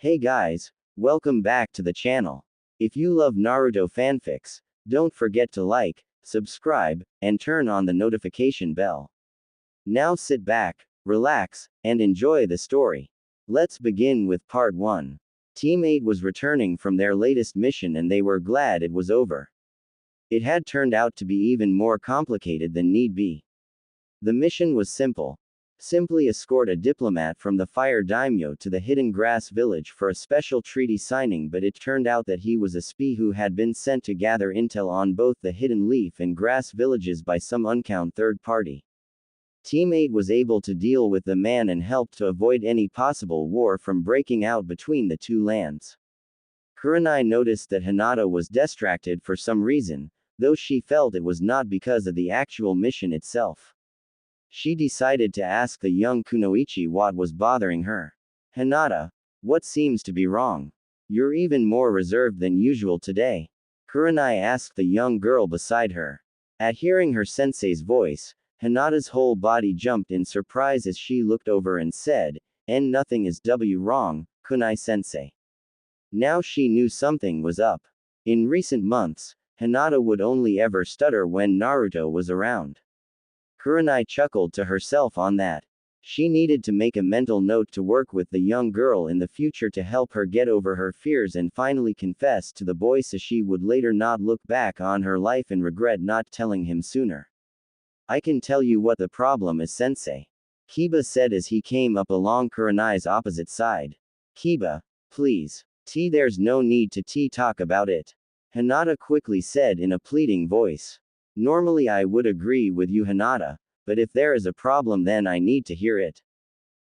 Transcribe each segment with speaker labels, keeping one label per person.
Speaker 1: Hey guys, welcome back to the channel. If you love Naruto fanfics, don't forget to like, subscribe, and turn on the notification bell. Now sit back, relax, and enjoy the story. Let's begin with part 1. Team 8 was returning from their latest mission and they were glad it was over. It had turned out to be even more complicated than need be. The mission was simple. Simply escort a diplomat from the Fire Daimyo to the Hidden Grass Village for a special treaty signing, but it turned out that he was a spy who had been sent to gather intel on both the Hidden Leaf and Grass villages by some unknown third party. Team 8 was able to deal with the man and helped to avoid any possible war from breaking out between the two lands. Kurenai noticed that Hinata was distracted for some reason, though she felt it was not because of the actual mission itself. She decided to ask the young Kunoichi what was bothering her. Hinata, what seems to be wrong? You're even more reserved than usual today. Kurenai asked the young girl beside her. At hearing her sensei's voice, Hinata's whole body jumped in surprise as she looked over and said, Nothing is wrong, Kunai-sensei. Now she knew something was up. In recent months, Hinata would only ever stutter when Naruto was around. Kurenai chuckled to herself on that. She needed to make a mental note to work with the young girl in the future to help her get over her fears and finally confess to the boy so she would later not look back on her life and regret not telling him sooner. I can tell you what the problem is, sensei. Kiba said as he came up along Kurenai's opposite side. Kiba, please. There's no need to talk about it. Hinata quickly said in a pleading voice. Normally I would agree with you, Hinata, but if there is a problem then I need to hear it.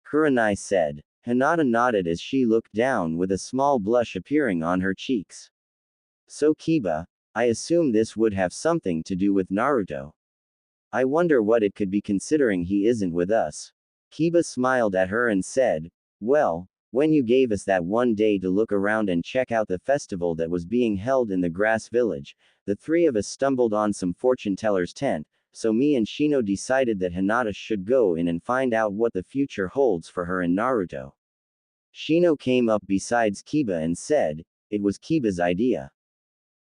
Speaker 1: Kurenai said. Hinata nodded as she looked down with a small blush appearing on her cheeks. So Kiba, I assume this would have something to do with Naruto. I wonder what it could be considering he isn't with us. Kiba smiled at her and said, well, when you gave us that one day to look around and check out the festival that was being held in the Grass Village, the three of us stumbled on some fortune teller's tent, so me and Shino decided that Hinata should go in and find out what the future holds for her and Naruto. Shino came up besides Kiba and said, it was Kiba's idea.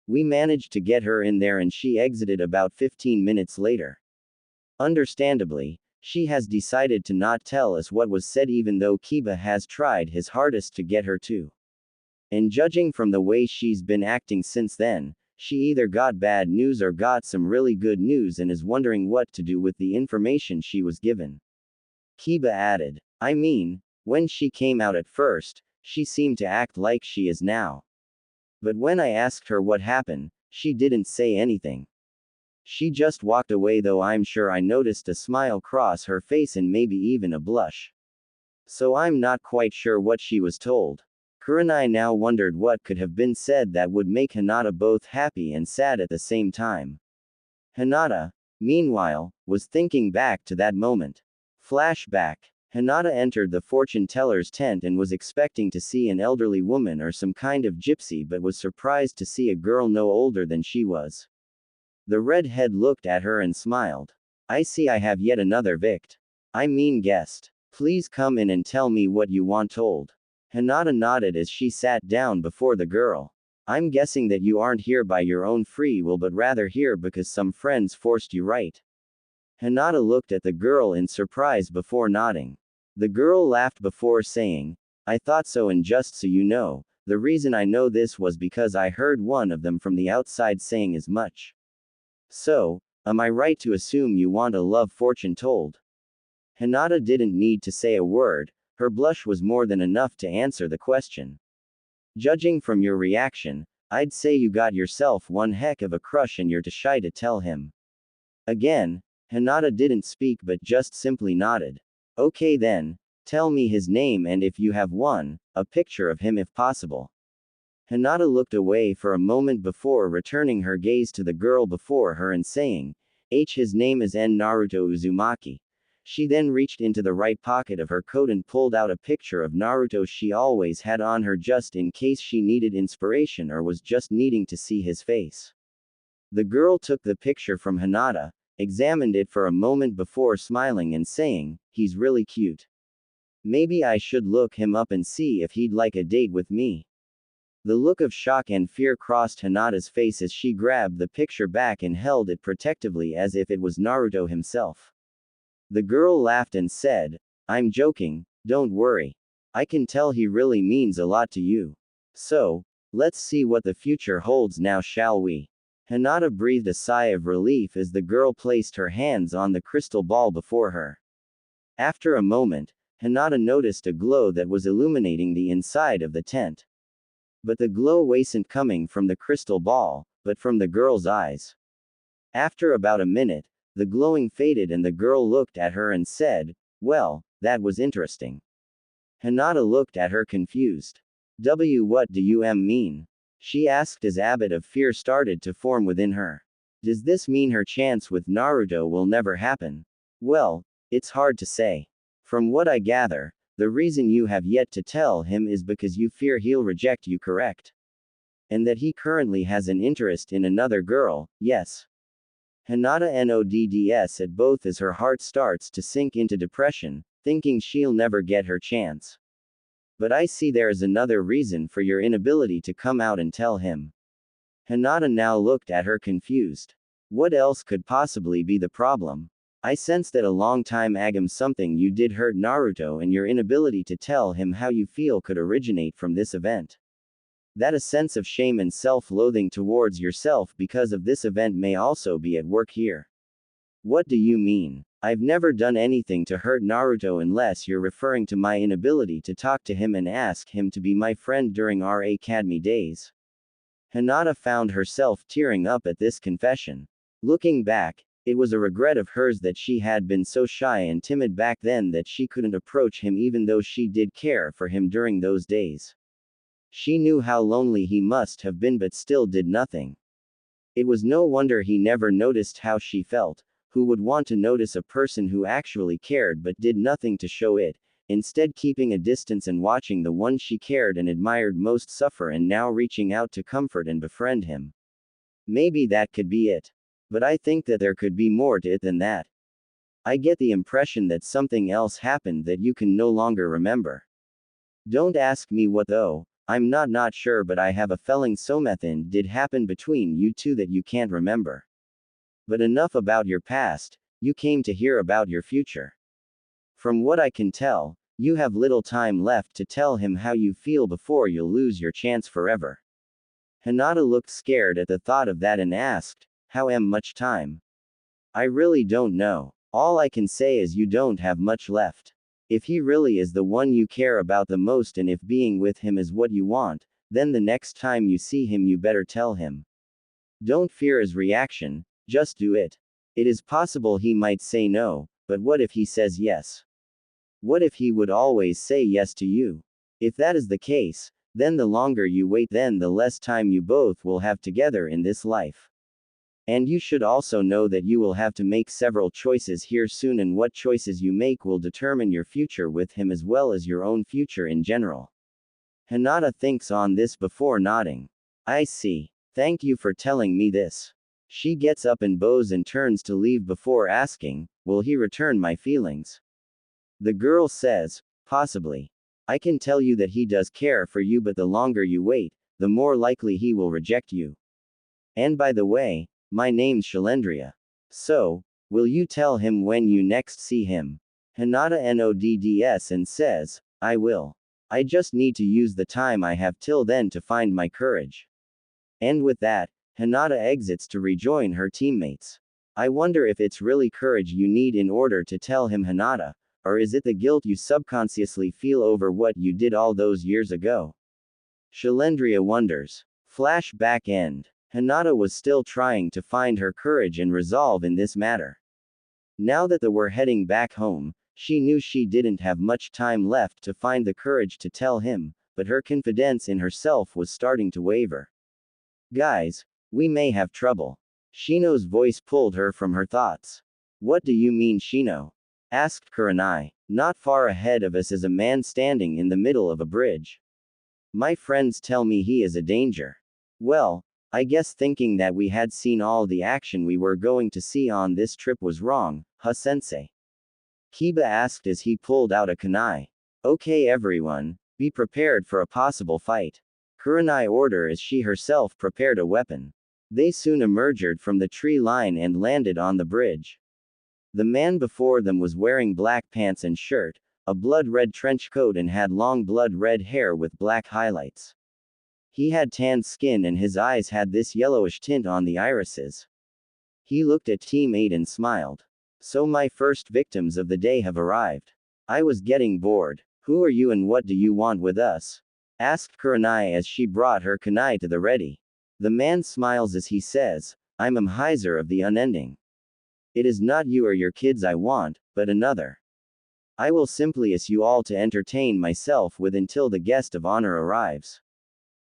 Speaker 1: We managed to get her in there and she exited about 15 minutes later. Understandably, she has decided to not tell us what was said even though Kiba has tried his hardest to get her to. And judging from the way she's been acting since then, she either got bad news or got some really good news and is wondering what to do with the information she was given. Kiba added, I mean, when she came out at first, she seemed to act like she is now. But when I asked her what happened, she didn't say anything. She just walked away, though I'm sure I noticed a smile cross her face and maybe even a blush. So I'm not quite sure what she was told. Kurenai now wondered what could have been said that would make Hinata both happy and sad at the same time. Hinata, meanwhile, was thinking back to that moment. Flashback. Hinata entered the fortune teller's tent and was expecting to see an elderly woman or some kind of gypsy but was surprised to see a girl no older than she was. The redhead looked at her and smiled. I see I have yet another guest. Please come in and tell me what you want told. Hinata nodded as she sat down before the girl. I'm guessing that you aren't here by your own free will but rather here because some friends forced you, right? Hinata looked at the girl in surprise before nodding. The girl laughed before saying, I thought so, and just so you know, the reason I know this was because I heard one of them from the outside saying as much. So, am I right to assume you want a love fortune told? Hinata didn't need to say a word, her blush was more than enough to answer the question. Judging from your reaction, I'd say you got yourself one heck of a crush and you're too shy to tell him. Again, Hinata didn't speak but just simply nodded. Okay then, tell me his name and if you have one, a picture of him if possible. Hinata looked away for a moment before returning her gaze to the girl before her and saying, his name is Naruto Uzumaki. She then reached into the right pocket of her coat and pulled out a picture of Naruto she always had on her just in case she needed inspiration or was just needing to see his face. The girl took the picture from Hinata, examined it for a moment before smiling and saying, he's really cute. Maybe I should look him up and see if he'd like a date with me. The look of shock and fear crossed Hinata's face as she grabbed the picture back and held it protectively as if it was Naruto himself. The girl laughed and said, "I'm joking, don't worry. I can tell he really means a lot to you. So, let's see what the future holds now, shall we?" Hinata breathed a sigh of relief as the girl placed her hands on the crystal ball before her. After a moment, Hinata noticed a glow that was illuminating the inside of the tent. But the glow wasn't coming from the crystal ball, but from the girl's eyes. After about a minute, the glowing faded and the girl looked at her and said, "Well, that was interesting." Hinata looked at her confused. What do you mean?" she asked as a habit of fear started to form within her. Does this mean her chance with Naruto will never happen? Well, it's hard to say. From what I gather, the reason you have yet to tell him is because you fear he'll reject you, correct? And that he currently has an interest in another girl, yes. Hinata nods at both as her heart starts to sink into depression, thinking she'll never get her chance. But I see there's another reason for your inability to come out and tell him. Hinata now looked at her confused. What else could possibly be the problem? I sense that a long time ago something you did hurt Naruto, and your inability to tell him how you feel could originate from this event. That a sense of shame and self-loathing towards yourself because of this event may also be at work here. What do you mean? I've never done anything to hurt Naruto unless you're referring to my inability to talk to him and ask him to be my friend during our academy days. Hinata found herself tearing up at this confession. Looking back, it was a regret of hers that she had been so shy and timid back then that she couldn't approach him even though she did care for him during those days. She knew how lonely he must have been but still did nothing. It was no wonder he never noticed how she felt. Who would want to notice a person who actually cared but did nothing to show it, instead keeping a distance and watching the one she cared and admired most suffer and now reaching out to comfort and befriend him? Maybe that could be it. But I think that there could be more to it than that. I get the impression that something else happened that you can no longer remember. Don't ask me what though, I'm not sure, but I have a feeling something did happen between you two that you can't remember. But enough about your past, you came to hear about your future. From what I can tell, you have little time left to tell him how you feel before you'll lose your chance forever. Hinata looked scared at the thought of that and asked, "How much time?" "I really don't know. All I can say is you don't have much left. If he really is the one you care about the most and if being with him is what you want, then the next time you see him you better tell him. Don't fear his reaction, just do it. It is possible he might say no, but what if he says yes? What if he would always say yes to you? If that is the case, then the longer you wait, then the less time you both will have together in this life. And you should also know that you will have to make several choices here soon, and what choices you make will determine your future with him as well as your own future in general." Hinata thinks on this before nodding. "I see. Thank you for telling me this." She gets up and bows and turns to leave before asking, "Will he return my feelings?" The girl says, "Possibly. I can tell you that he does care for you, but the longer you wait, the more likely he will reject you. And by the way, my name's Shalendria. So, will you tell him when you next see him?" Hinata nods and says, "I will. I just need to use the time I have till then to find my courage." And with that, Hinata exits to rejoin her teammates. I wonder if it's really courage you need in order to tell him, Hinata, or is it the guilt you subconsciously feel over what you did all those years ago? Shalendria wonders. Flashback end. Hinata was still trying to find her courage and resolve in this matter. Now that they were heading back home, she knew she didn't have much time left to find the courage to tell him, but her confidence in herself was starting to waver. "Guys, we may have trouble." Shino's voice pulled her from her thoughts. "What do you mean, Shino?" asked Kurenai. "Not far ahead of us is a man standing in the middle of a bridge. My friends tell me he is a danger." "Well, I guess thinking that we had seen all the action we were going to see on this trip was wrong, huh, sensei?" Kiba asked as he pulled out a kunai. Okay everyone, be prepared for a possible fight. Kurenai ordered as she herself prepared a weapon. They soon emerged from the tree line and landed on the bridge. The man before them was wearing black pants and shirt, a blood-red trench coat and had long blood-red hair with black highlights. He had tanned skin and his eyes had this yellowish tint on the irises. He looked at Team 8 and smiled. So my first victims of the day have arrived. I was getting bored. Who are you and what do you want with us? Asked Kurenai as she brought her kunai to the ready. The man smiles as he says, I'm Heiser of the Unending. It is not you or your kids I want, but another. I will simply ask you all to entertain myself with until the guest of honor arrives.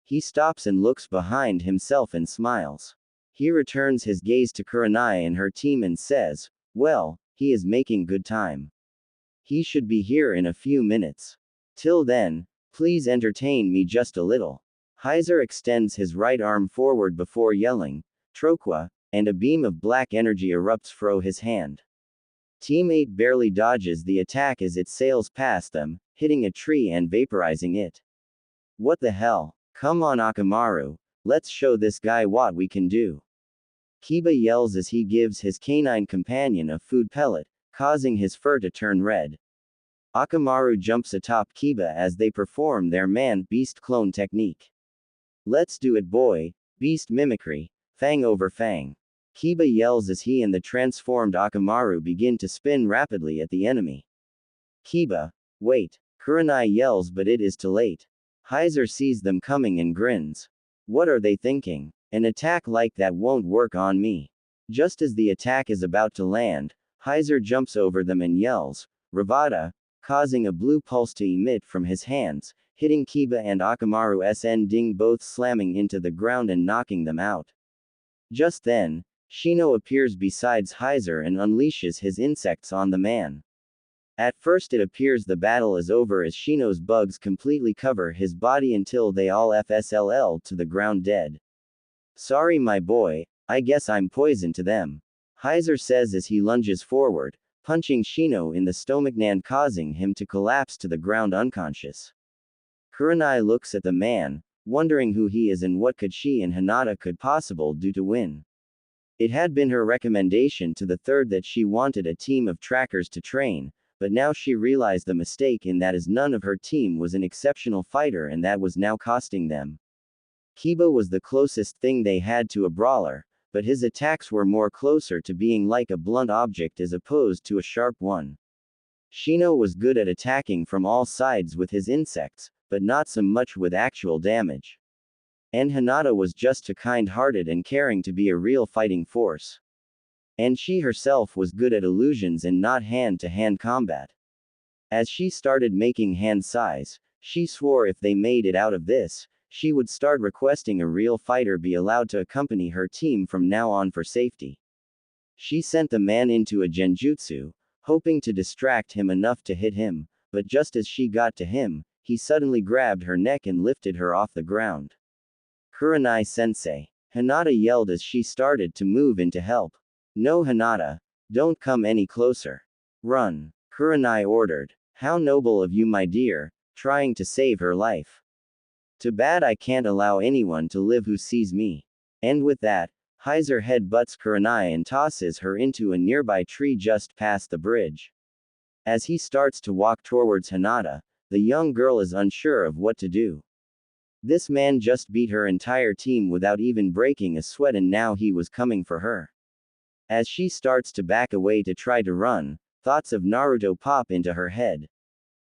Speaker 1: He stops and looks behind himself and smiles. He returns his gaze to Kurenai and her team and says, well, he is making good time. He should be here in a few minutes. Till then, please entertain me just a little. Heiser extends his right arm forward before yelling, Troqua, and a beam of black energy erupts from his hand. Team 8 barely dodges the attack as it sails past them, hitting a tree and vaporizing it. What the hell? Come on Akamaru, let's show this guy what we can do. Kiba yells as he gives his canine companion a food pellet, causing his fur to turn red. Akamaru jumps atop Kiba as they perform their man-beast clone technique. Let's do it boy, beast mimicry, fang over fang. Kiba yells as he and the transformed Akamaru begin to spin rapidly at the enemy. Kiba, wait, Kurenai yells but it is too late. Heiser sees them coming and grins. What are they thinking? An attack like that won't work on me. Just as the attack is about to land, Heiser jumps over them and yells, Ravada, causing a blue pulse to emit from his hands, hitting Kiba and Akamaru's ending both slamming into the ground and knocking them out. Just then, Shino appears besides Heiser and unleashes his insects on the man. At first it appears the battle is over as Shino's bugs completely cover his body until they all FSLL to the ground dead. Sorry my boy, I guess I'm poison to them. Heiser says as he lunges forward, punching Shino in the stomach and causing him to collapse to the ground unconscious. Kurenai looks at the man, wondering who he is and what could she and Hinata could possibly do to win. It had been her recommendation to the third that she wanted a team of trackers to train, but now she realized the mistake in that as none of her team was an exceptional fighter and that was now costing them. Kiba was the closest thing they had to a brawler, but his attacks were more closer to being like a blunt object as opposed to a sharp one. Shino was good at attacking from all sides with his insects, but not so much with actual damage. And Hinata was just too kind-hearted and caring to be a real fighting force. And she herself was good at illusions and not hand-to-hand combat. As she started making hand size, she swore if they made it out of this, she would start requesting a real fighter be allowed to accompany her team from now on for safety. She sent the man into a genjutsu, hoping to distract him enough to hit him, but just as she got to him, he suddenly grabbed her neck and lifted her off the ground. Kurenai-sensei. Hinata yelled as she started to move in to help. No Hinata, don't come any closer. Run. Kurenai ordered. How noble of you my dear, trying to save her life. Too bad I can't allow anyone to live who sees me. And with that, Heiser headbutts Kurenai and tosses her into a nearby tree just past the bridge. As he starts to walk towards Hinata, the young girl is unsure of what to do. This man just beat her entire team without even breaking a sweat and now he was coming for her. As she starts to back away to try to run, thoughts of Naruto pop into her head.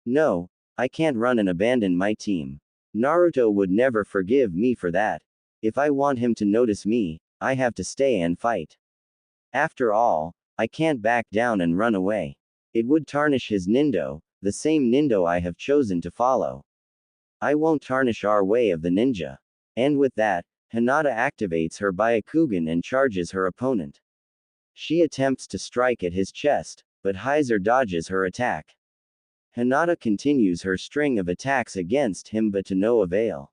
Speaker 1: No, I can't run and abandon my team. Naruto would never forgive me for that. If I want him to notice me, I have to stay and fight. After all, I can't back down and run away. It would tarnish his nindo, the same nindo I have chosen to follow. I won't tarnish our way of the ninja. And with that, Hinata activates her Byakugan and charges her opponent. She attempts to strike at his chest, but Heiser dodges her attack. Hinata continues her string of attacks against him but to no avail.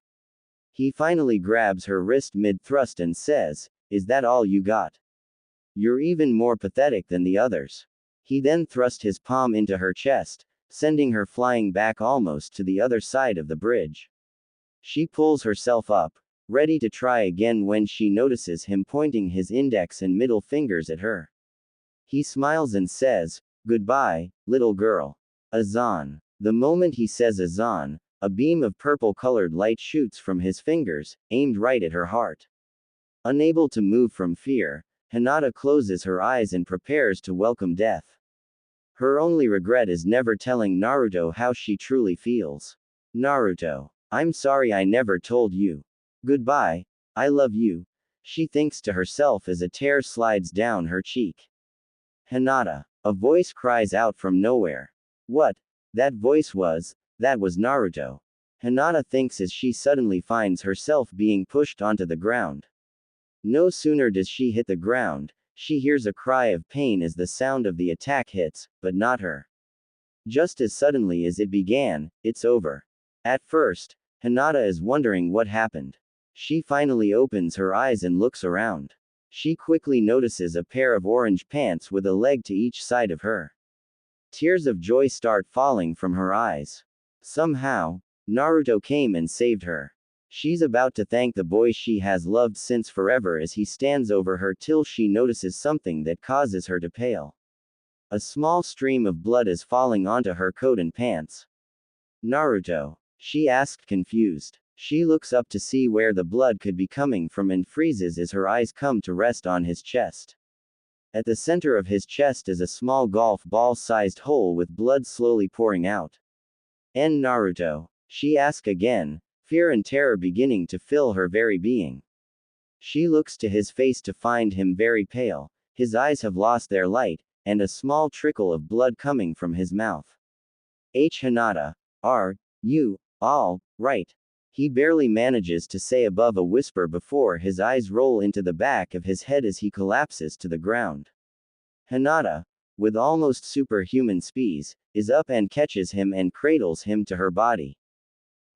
Speaker 1: He finally grabs her wrist mid-thrust and says, "Is that all you got? You're even more pathetic than the others." He then thrust his palm into her chest, sending her flying back almost to the other side of the bridge. She pulls herself up, ready to try again when she notices him pointing his index and middle fingers at her. He smiles and says, "Goodbye, little girl." Azan. The moment he says Azan, a beam of purple-colored light shoots from his fingers, aimed right at her heart. Unable to move from fear, Hinata closes her eyes and prepares to welcome death. Her only regret is never telling Naruto how she truly feels. Naruto. I'm sorry I never told you. Goodbye, I love you, she thinks to herself as a tear slides down her cheek. Hinata. A voice cries out from nowhere. What? That was Naruto. Hinata thinks as she suddenly finds herself being pushed onto the ground. No sooner does she hit the ground, she hears a cry of pain as the sound of the attack hits, but not her. Just as suddenly as it began, it's over. At first, Hinata is wondering what happened. She finally opens her eyes and looks around. She quickly notices a pair of orange pants with a leg to each side of her. Tears of joy start falling from her eyes. Somehow, Naruto came and saved her. She's about to thank the boy she has loved since forever as he stands over her till she notices something that causes her to pale. A small stream of blood is falling onto her coat and pants. Naruto? She asked confused. She looks up to see where the blood could be coming from and freezes as her eyes come to rest on his chest. At the center of his chest is a small golf ball-sized hole with blood slowly pouring out. Naruto? She asked again, fear and terror beginning to fill her very being. She looks to his face to find him very pale, his eyes have lost their light, and a small trickle of blood coming from his mouth. Hinata, are you all right? He barely manages to say above a whisper before his eyes roll into the back of his head as he collapses to the ground. Hinata, with almost superhuman speed, is up and catches him and cradles him to her body.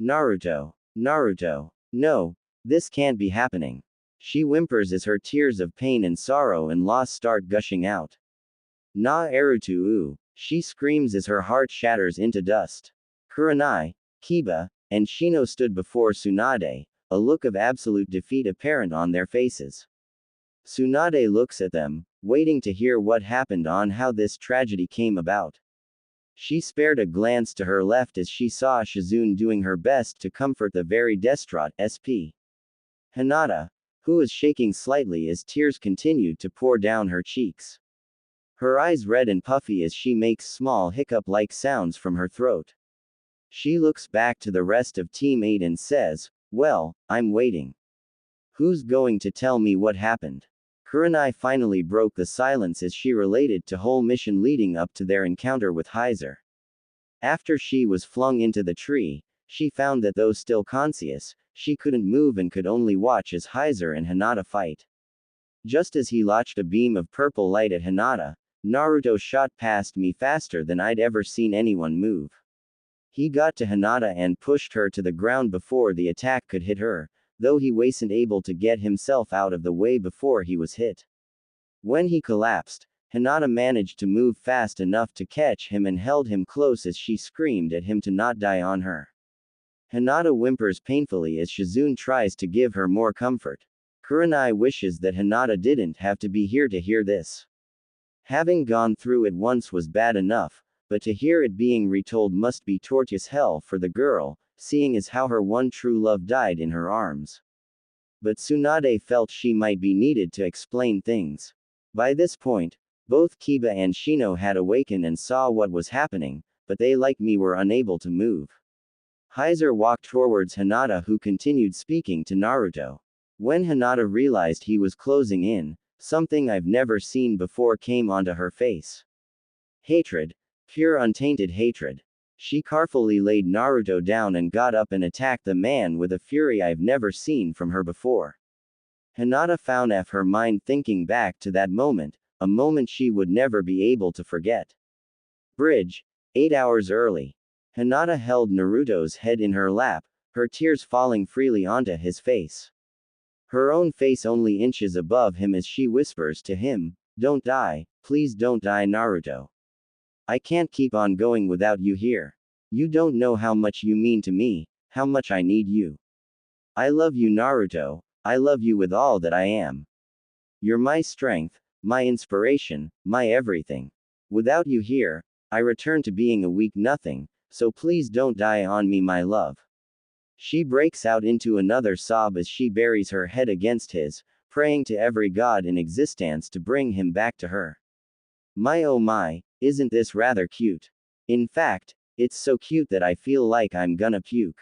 Speaker 1: Naruto. Naruto. No, this can't be happening. She whimpers as her tears of pain and sorrow and loss start gushing out. Naruto, she screams as her heart shatters into dust. Kurenai, Kiba, and Shino stood before Tsunade, a look of absolute defeat apparent on their faces. Tsunade looks at them, waiting to hear what happened on how this tragedy came about. She spared a glance to her left as she saw Shizune doing her best to comfort the very distraught SP. Hinata, who was shaking slightly as tears continued to pour down her cheeks. Her eyes red and puffy as she makes small hiccup-like sounds from her throat. She looks back to the rest of Team 8 and says, "Well, I'm waiting. Who's going to tell me what happened?" Kurenai finally broke the silence as she related the whole mission leading up to their encounter with Heiser. After she was flung into the tree, she found that though still conscious, she couldn't move and could only watch as Heiser and Hinata fight. Just as he launched a beam of purple light at Hinata, Naruto shot past me faster than I'd ever seen anyone move. He got to Hinata and pushed her to the ground before the attack could hit her, though he wasn't able to get himself out of the way before he was hit. When he collapsed, Hinata managed to move fast enough to catch him and held him close as she screamed at him to not die on her. Hinata whimpers painfully as Shizune tries to give her more comfort. Kurenai wishes that Hinata didn't have to be here to hear this. Having gone through it once was bad enough, but to hear it being retold must be torturous hell for the girl, seeing as how her one true love died in her arms. But Tsunade felt she might be needed to explain things. By this point, both Kiba and Shino had awakened and saw what was happening, but they like me were unable to move. Heiser walked towards Hinata who continued speaking to Naruto. When Hinata realized he was closing in, something I've never seen before came onto her face. Hatred. Pure untainted hatred. She carefully laid Naruto down and got up and attacked the man with a fury I've never seen from her before. Hinata found her mind thinking back to that moment, a moment she would never be able to forget. Bridge. 8 hours early. Hinata held Naruto's head in her lap, her tears falling freely onto his face. Her own face only inches above him as she whispers to him, "Don't die, please don't die Naruto. I can't keep on going without you here. You don't know how much you mean to me, how much I need you. I love you, Naruto. I love you with all that I am. You're my strength, my inspiration, my everything. Without you here, I return to being a weak nothing, so please don't die on me, my love. She breaks out into another sob as she buries her head against his, praying to every god in existence to bring him back to her. My oh my, isn't this rather cute? In fact, it's so cute that I feel like I'm gonna puke.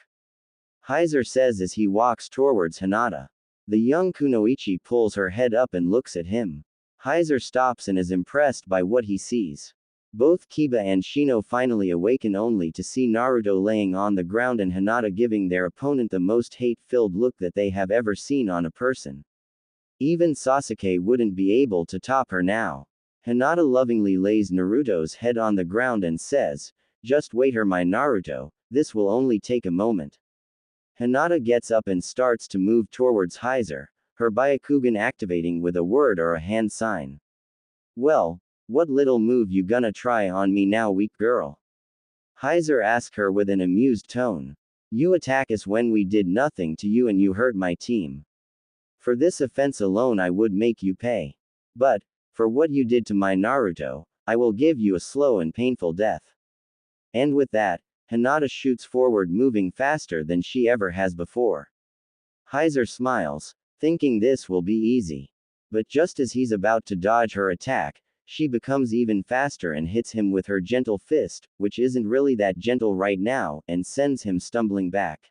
Speaker 1: Heiser says as he walks towards Hinata. The young Kunoichi pulls her head up and looks at him. Heiser stops and is impressed by what he sees. Both Kiba and Shino finally awaken only to see Naruto laying on the ground and Hinata giving their opponent the most hate-filled look that they have ever seen on a person. Even Sasuke wouldn't be able to top her now. Hinata lovingly lays Naruto's head on the ground and says, "Just wait here, my Naruto, this will only take a moment." Hinata gets up and starts to move towards Heiser, her Byakugan activating with a word or a hand sign. Well, what little move you gonna try on me now, weak girl? Heiser asks her with an amused tone. You attack us when we did nothing to you and you hurt my team. For this offense alone I would make you pay. But, for what you did to my Naruto, I will give you a slow and painful death. And with that, Hinata shoots forward, moving faster than she ever has before. Heiser smiles, thinking this will be easy. But just as he's about to dodge her attack, she becomes even faster and hits him with her gentle fist, which isn't really that gentle right now, and sends him stumbling back.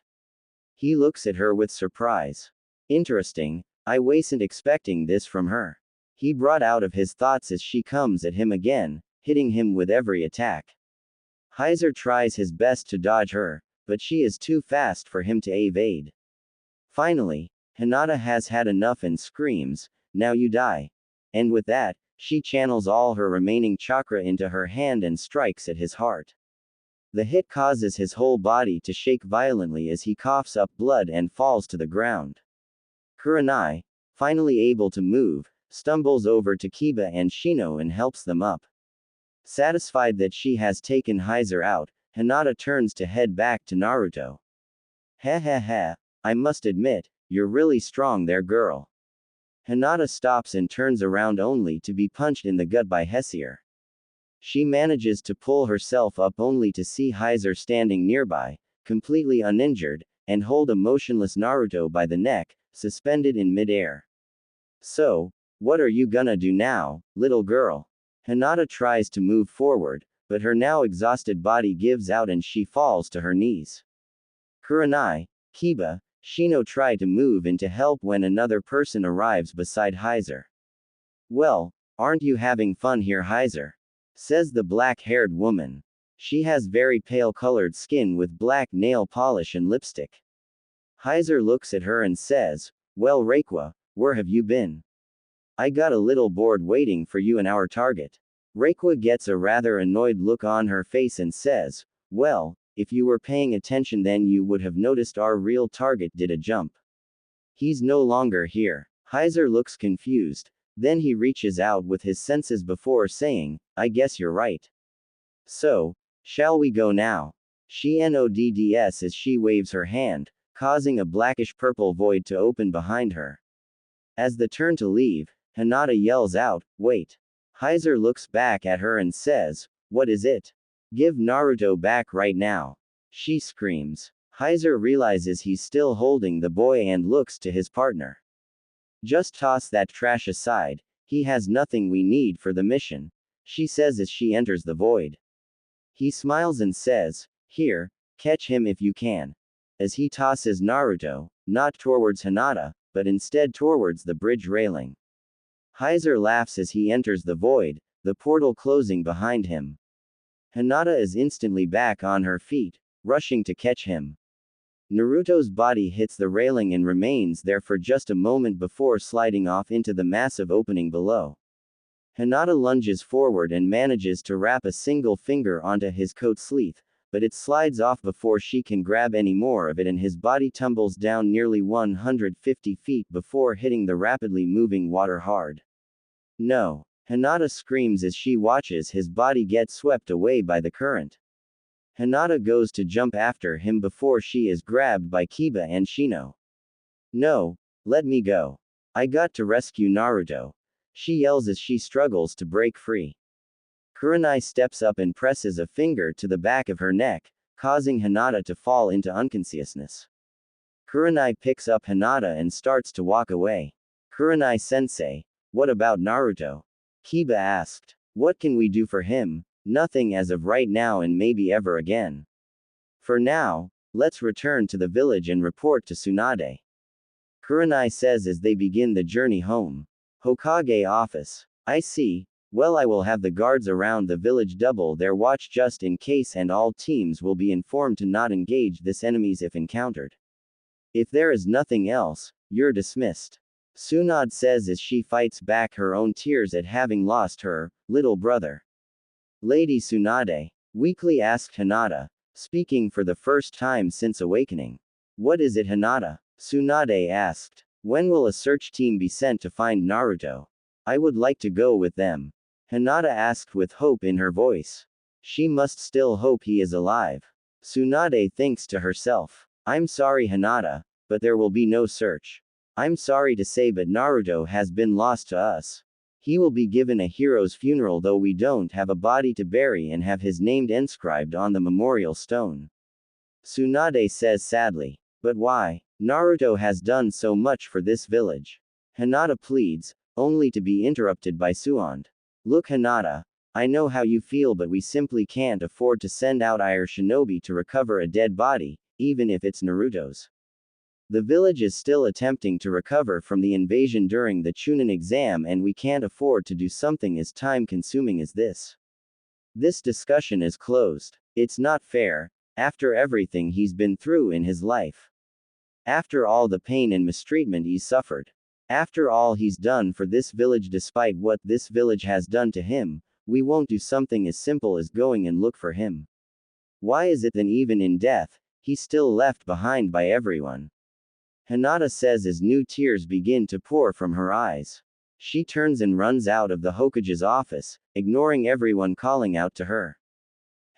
Speaker 1: He looks at her with surprise. Interesting, I wasn't expecting this from her. He brought out of his thoughts as she comes at him again, hitting him with every attack. Heiser tries his best to dodge her, but she is too fast for him to evade. Finally, Hinata has had enough and screams, "Now you die." And with that, she channels all her remaining chakra into her hand and strikes at his heart. The hit causes his whole body to shake violently as he coughs up blood and falls to the ground. Kurenai, finally able to move, stumbles over to Kiba and Shino and helps them up. Satisfied that she has taken Heiser out, Hinata turns to head back to Naruto. Ha, I must admit, you're really strong there, girl. Hinata stops and turns around only to be punched in the gut by Hesier. She manages to pull herself up only to see Heiser standing nearby, completely uninjured, and hold a motionless Naruto by the neck, suspended in midair. So, what are you gonna do now, little girl? Hinata tries to move forward, but her now exhausted body gives out and she falls to her knees. Kurenai, Kiba, Shino try to move in to help when another person arrives beside Heiser. Well, aren't you having fun here, Heiser? Says the black-haired woman. She has very pale-colored skin with black nail polish and lipstick. Heiser looks at her and says, "Well, Reikwa, where have you been? I got a little bored waiting for you and our target." Reikwa gets a rather annoyed look on her face and says, "Well, if you were paying attention then you would have noticed our real target did a jump. He's no longer here." Heiser looks confused, then he reaches out with his senses before saying, "I guess you're right. So, shall we go now?" She nods as she waves her hand, causing a blackish-purple void to open behind her. As the turn to leave, Hinata yells out, "Wait." Heiser looks back at her and says, "What is it? Give Naruto back right now." She screams. Heiser realizes he's still holding the boy and looks to his partner. "Just toss that trash aside, he has nothing we need for the mission," she says as she enters the void. He smiles and says, "Here, catch him if you can." As he tosses Naruto, not towards Hinata, but instead towards the bridge railing. Heiser laughs as he enters the void, the portal closing behind him. Hinata is instantly back on her feet, rushing to catch him. Naruto's body hits the railing and remains there for just a moment before sliding off into the massive opening below. Hinata lunges forward and manages to wrap a single finger onto his coat sleeve, but it slides off before she can grab any more of it and his body tumbles down nearly 150 feet before hitting the rapidly moving water hard. No. Hinata screams as she watches his body get swept away by the current. Hinata goes to jump after him before she is grabbed by Kiba and Shino. No, let me go. I got to rescue Naruto. She yells as she struggles to break free. Kurenai steps up and presses a finger to the back of her neck, causing Hinata to fall into unconsciousness. Kurenai picks up Hinata and starts to walk away. Kurenai-sensei, what about Naruto? Kiba asked. What can we do for him? Nothing as of right now and maybe ever again. For now, let's return to the village and report to Tsunade. Kurenai says as they begin the journey home. Hokage office. I see. Well, I will have the guards around the village double their watch just in case, and all teams will be informed to not engage this enemies if encountered. If there is nothing else, you're dismissed. Tsunade says as she fights back her own tears at having lost her little brother. Lady Tsunade, weakly asked Hinata, speaking for the first time since awakening. What is it, Hinata? Tsunade asked. When will a search team be sent to find Naruto? I would like to go with them. Hinata asked with hope in her voice. She must still hope he is alive. Tsunade thinks to herself. I'm sorry, Hinata, but there will be no search. I'm sorry to say, but Naruto has been lost to us. He will be given a hero's funeral, though we don't have a body to bury and have his name inscribed on the memorial stone. Tsunade says sadly. But why? Naruto has done so much for this village. Hinata pleads, only to be interrupted by Tsunade. Look, Hinata, I know how you feel, but we simply can't afford to send out our shinobi to recover a dead body, even if it's Naruto's. The village is still attempting to recover from the invasion during the Chunin exam, and we can't afford to do something as time-consuming as this. This discussion is closed. It's not fair, after everything he's been through in his life. After all the pain and mistreatment he's suffered. After all he's done for this village, despite what this village has done to him, we won't do something as simple as going and look for him. Why is it then even in death, he's still left behind by everyone? Hinata says as new tears begin to pour from her eyes. She turns and runs out of the Hokage's office, ignoring everyone calling out to her.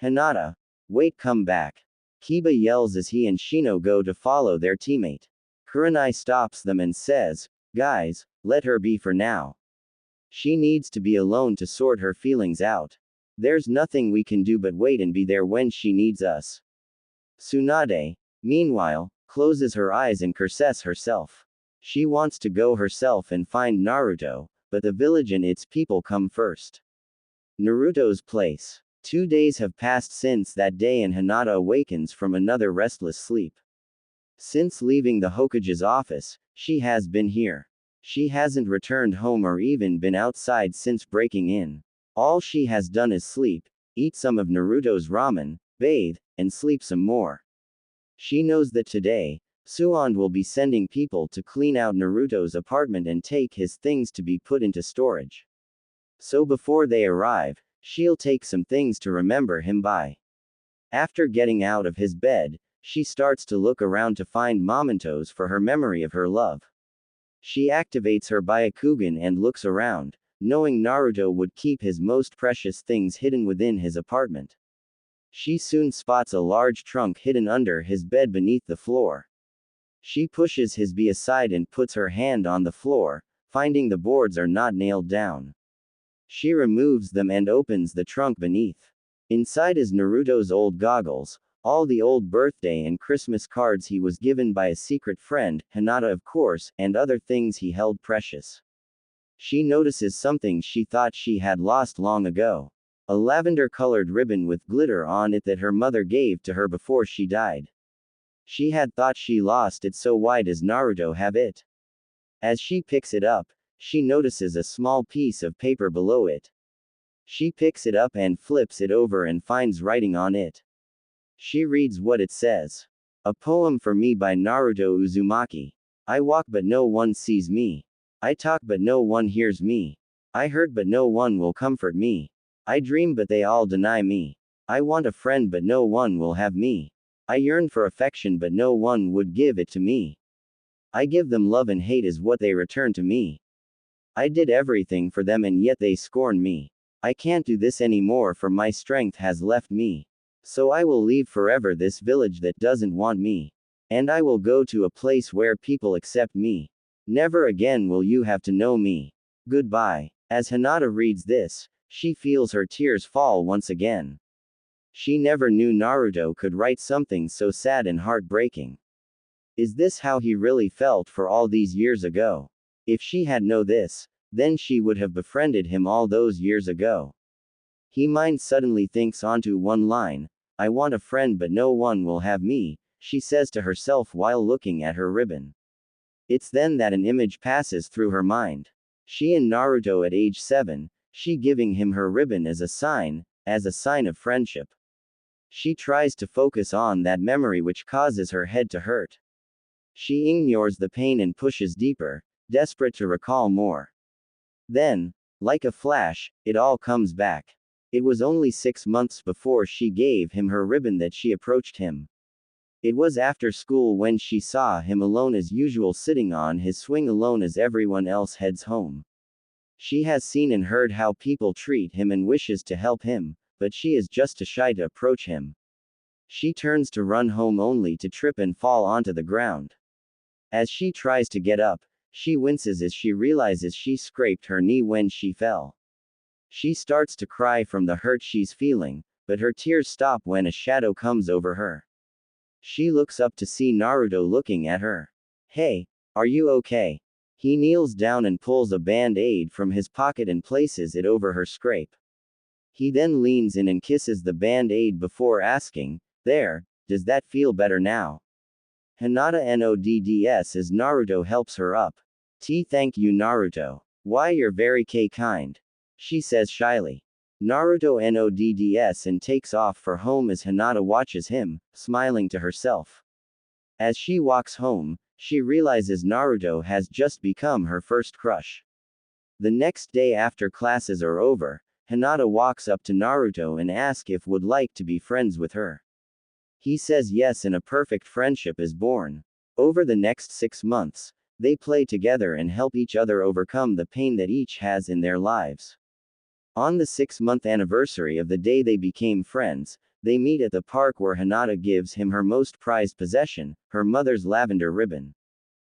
Speaker 1: Hinata! Wait, come back! Kiba yells as he and Shino go to follow their teammate. Kurenai stops them and says, guys, let her be for now. She needs to be alone to sort her feelings out. There's nothing we can do but wait and be there when she needs us. Tsunade, meanwhile, closes her eyes and curses herself. She wants to go herself and find Naruto, but the village and its people come first. Naruto's place. 2 days have passed since that day, and Hinata awakens from another restless sleep. Since leaving the Hokage's office, she has been here. She hasn't returned home or even been outside since breaking in. All she has done is sleep, eat some of Naruto's ramen, bathe, and sleep some more. She knows that today, Tsunade will be sending people to clean out Naruto's apartment and take his things to be put into storage. So before they arrive, she'll take some things to remember him by. After getting out of his bed, she starts to look around to find mementos for her memory of her love. She activates her Byakugan and looks around, knowing Naruto would keep his most precious things hidden within his apartment. She soon spots a large trunk hidden under his bed beneath the floor. She pushes his B aside and puts her hand on the floor, finding the boards are not nailed down. She removes them and opens the trunk beneath. Inside is Naruto's old goggles, all the old birthday and Christmas cards he was given by a secret friend, Hinata of course, and other things he held precious. She notices something she thought she had lost long ago. A lavender-colored ribbon with glitter on it that her mother gave to her before she died. She had thought she lost it, so why does Naruto have it? As she picks it up, she notices a small piece of paper below it. She picks it up and flips it over and finds writing on it. She reads what it says. A poem for me by Naruto Uzumaki. I walk but no one sees me. I talk but no one hears me. I hurt but no one will comfort me. I dream but they all deny me. I want a friend but no one will have me. I yearn for affection but no one would give it to me. I give them love and hate is what they return to me. I did everything for them and yet they scorn me. I can't do this anymore for my strength has left me. So I will leave forever this village that doesn't want me. And I will go to a place where people accept me. Never again will you have to know me. Goodbye. As Hinata reads this, she feels her tears fall once again. She never knew Naruto could write something so sad and heartbreaking. Is this how he really felt for all these years ago? If she had known this, then she would have befriended him all those years ago. He mind suddenly thinks onto one line, I want a friend but no one will have me, she says to herself while looking at her ribbon. It's then that an image passes through her mind. She and Naruto at age 7, she giving him her ribbon as a sign of friendship. She tries to focus on that memory which causes her head to hurt. She ignores the pain and pushes deeper, desperate to recall more. Then, like a flash, it all comes back. It was only 6 months before she gave him her ribbon that she approached him. It was after school when she saw him alone as usual sitting on his swing alone as everyone else heads home. She has seen and heard how people treat him and wishes to help him, but she is just too shy to approach him. She turns to run home only to trip and fall onto the ground. As she tries to get up, she winces as she realizes she scraped her knee when she fell. She starts to cry from the hurt she's feeling, but her tears stop when a shadow comes over her. She looks up to see Naruto looking at her. Hey, are you okay? He kneels down and pulls a band-aid from his pocket and places it over her scrape. He then leans in and kisses the band-aid before asking, there, does that feel better now? Hinata nodds as Naruto helps her up. Thank you Naruto. Why you're very kind. She says shyly. Naruto nodds and takes off for home as Hinata watches him, smiling to herself. As she walks home, she realizes Naruto has just become her first crush. The next day after classes are over, Hinata walks up to Naruto and asks if would like to be friends with her. He says yes and a perfect friendship is born. Over the next 6 months, they play together and help each other overcome the pain that each has in their lives. On the 6-month anniversary of the day they became friends, they meet at the park where Hinata gives him her most prized possession, her mother's lavender ribbon.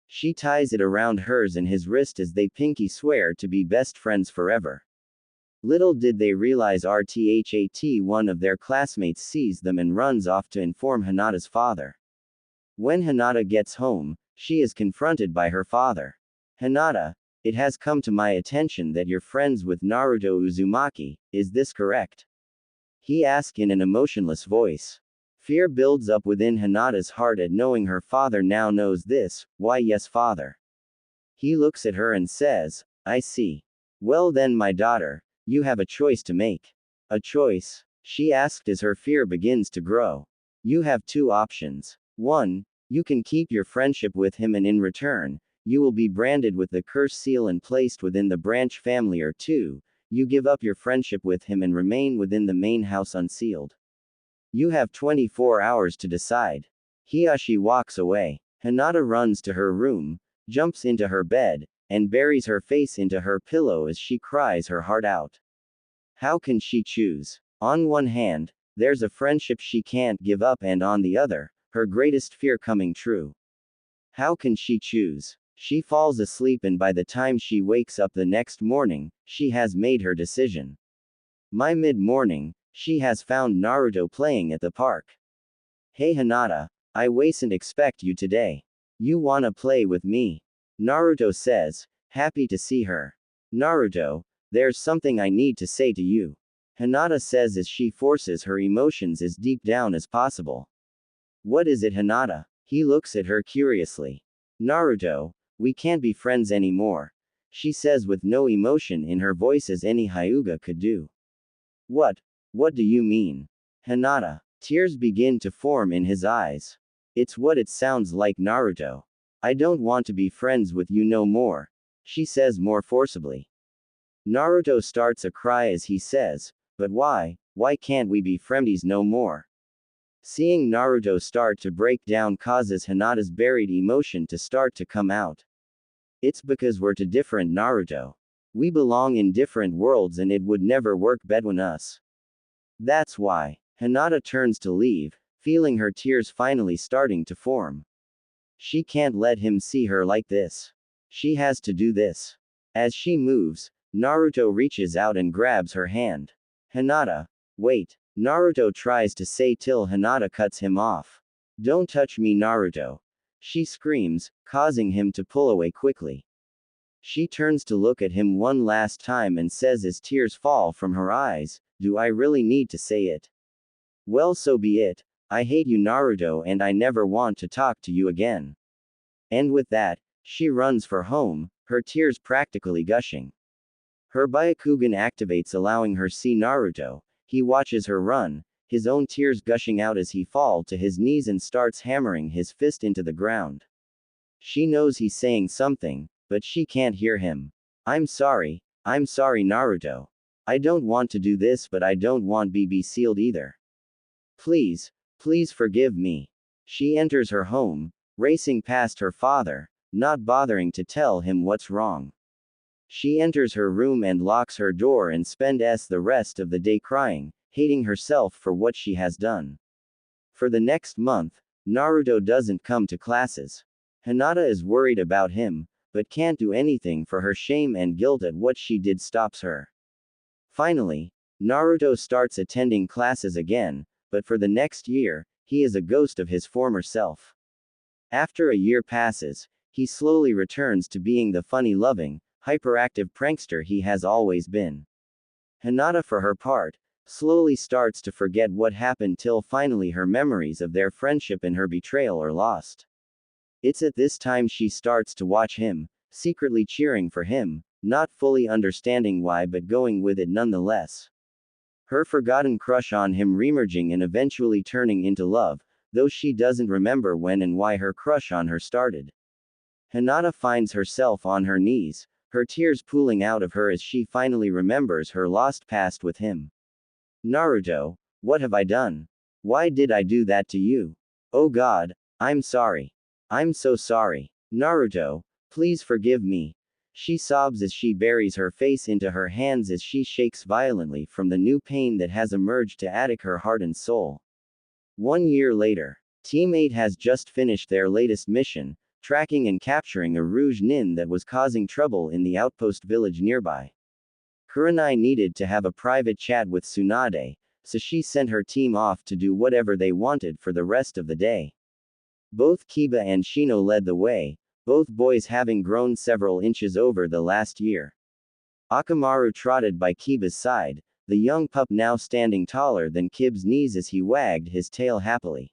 Speaker 1: She ties it around hers and his wrist as they pinky swear to be best friends forever. Little did they realize one of their classmates sees them and runs off to inform Hinata's father. When Hinata gets home, she is confronted by her father. Hinata, it has come to my attention that you're friends with Naruto Uzumaki, is this correct? He asks in an emotionless voice. Fear builds up within Hinata's heart at knowing her father now knows this. Why yes father. He looks at her and says, I see. Well then my daughter, you have a choice to make. A choice? She asked as her fear begins to grow. You have 2 options. 1, you can keep your friendship with him and in return, you will be branded with the curse seal and placed within the branch family, or 2, you give up your friendship with him and remain within the main house unsealed. You have 24 hours to decide. Hiyashi walks away. Hinata runs to her room, jumps into her bed, and buries her face into her pillow as she cries her heart out. How can she choose? On one hand, there's a friendship she can't give up, and on the other, her greatest fear coming true. How can she choose? She falls asleep and by the time she wakes up the next morning, she has made her decision. By mid-morning, she has found Naruto playing at the park. Hey Hinata, I wasn't expect you today. You wanna play with me? Naruto says, happy to see her. Naruto, there's something I need to say to you. Hinata says as she forces her emotions as deep down as possible. What is it Hinata? He looks at her curiously. Naruto, we can't be friends anymore. She says with no emotion in her voice as any Hyuga could do. What do you mean? Hinata. Tears begin to form in his eyes. It's what it sounds like Naruto. I don't want to be friends with you no more. She says more forcibly. Naruto starts a cry as he says, but why can't we be friendies no more? Seeing Naruto start to break down causes Hinata's buried emotion to start to come out. It's because we're too different Naruto. We belong in different worlds and it would never work between us. That's why. Hinata turns to leave, feeling her tears finally starting to form. She can't let him see her like this. She has to do this. As she moves, Naruto reaches out and grabs her hand. Hinata. Wait. Naruto tries to say till Hinata cuts him off. Don't touch me, Naruto. She screams, causing him to pull away quickly. She turns to look at him one last time and says as tears fall from her eyes, do I really need to say it? Well, so be it. I hate you, Naruto, and I never want to talk to you again. And with that, she runs for home, her tears practically gushing. Her Byakugan activates, allowing her see Naruto. He watches her run, his own tears gushing out as he falls to his knees and starts hammering his fist into the ground. She knows he's saying something, but she can't hear him. I'm sorry, Naruto. I don't want to do this, but I don't want be sealed either. Please, please forgive me. She enters her home, racing past her father, not bothering to tell him what's wrong. She enters her room and locks her door and spends the rest of the day crying, hating herself for what she has done. For the next month, Naruto doesn't come to classes. Hinata is worried about him, but can't do anything for her shame and guilt at what she did stops her. Finally, Naruto starts attending classes again, but for the next year, he is a ghost of his former self. After a year passes, he slowly returns to being the funny-loving, hyperactive prankster he has always been. Hinata, for her part, slowly starts to forget what happened till finally her memories of their friendship and her betrayal are lost. It's at this time she starts to watch him, secretly cheering for him, not fully understanding why but going with it nonetheless. Her forgotten crush on him reemerging and eventually turning into love, though she doesn't remember when and why her crush on her started. Hinata finds herself on her knees, her tears pooling out of her as she finally remembers her lost past with him. Naruto, what have I done? Why did I do that to you? Oh God, I'm sorry. I'm so sorry. Naruto, please forgive me. She sobs as she buries her face into her hands as she shakes violently from the new pain that has emerged to attack her heart and soul. 1 year later, Team 8 has just finished their latest mission, tracking and capturing a Rouge Nin that was causing trouble in the outpost village nearby. Kurenai needed to have a private chat with Tsunade, so she sent her team off to do whatever they wanted for the rest of the day. Both Kiba and Shino led the way, both boys having grown several inches over the last year. Akamaru trotted by Kiba's side, the young pup now standing taller than Kiba's knees as he wagged his tail happily.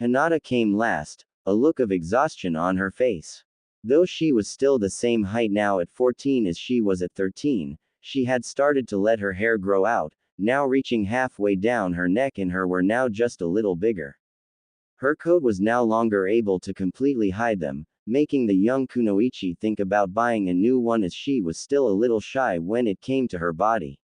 Speaker 1: Hinata came last, a look of exhaustion on her face. Though she was still the same height now at 14 as she was at 13, she had started to let her hair grow out, now reaching halfway down her neck, and her were now just a little bigger. Her coat was no longer able to completely hide them, making the young Kunoichi think about buying a new one as she was still a little shy when it came to her body.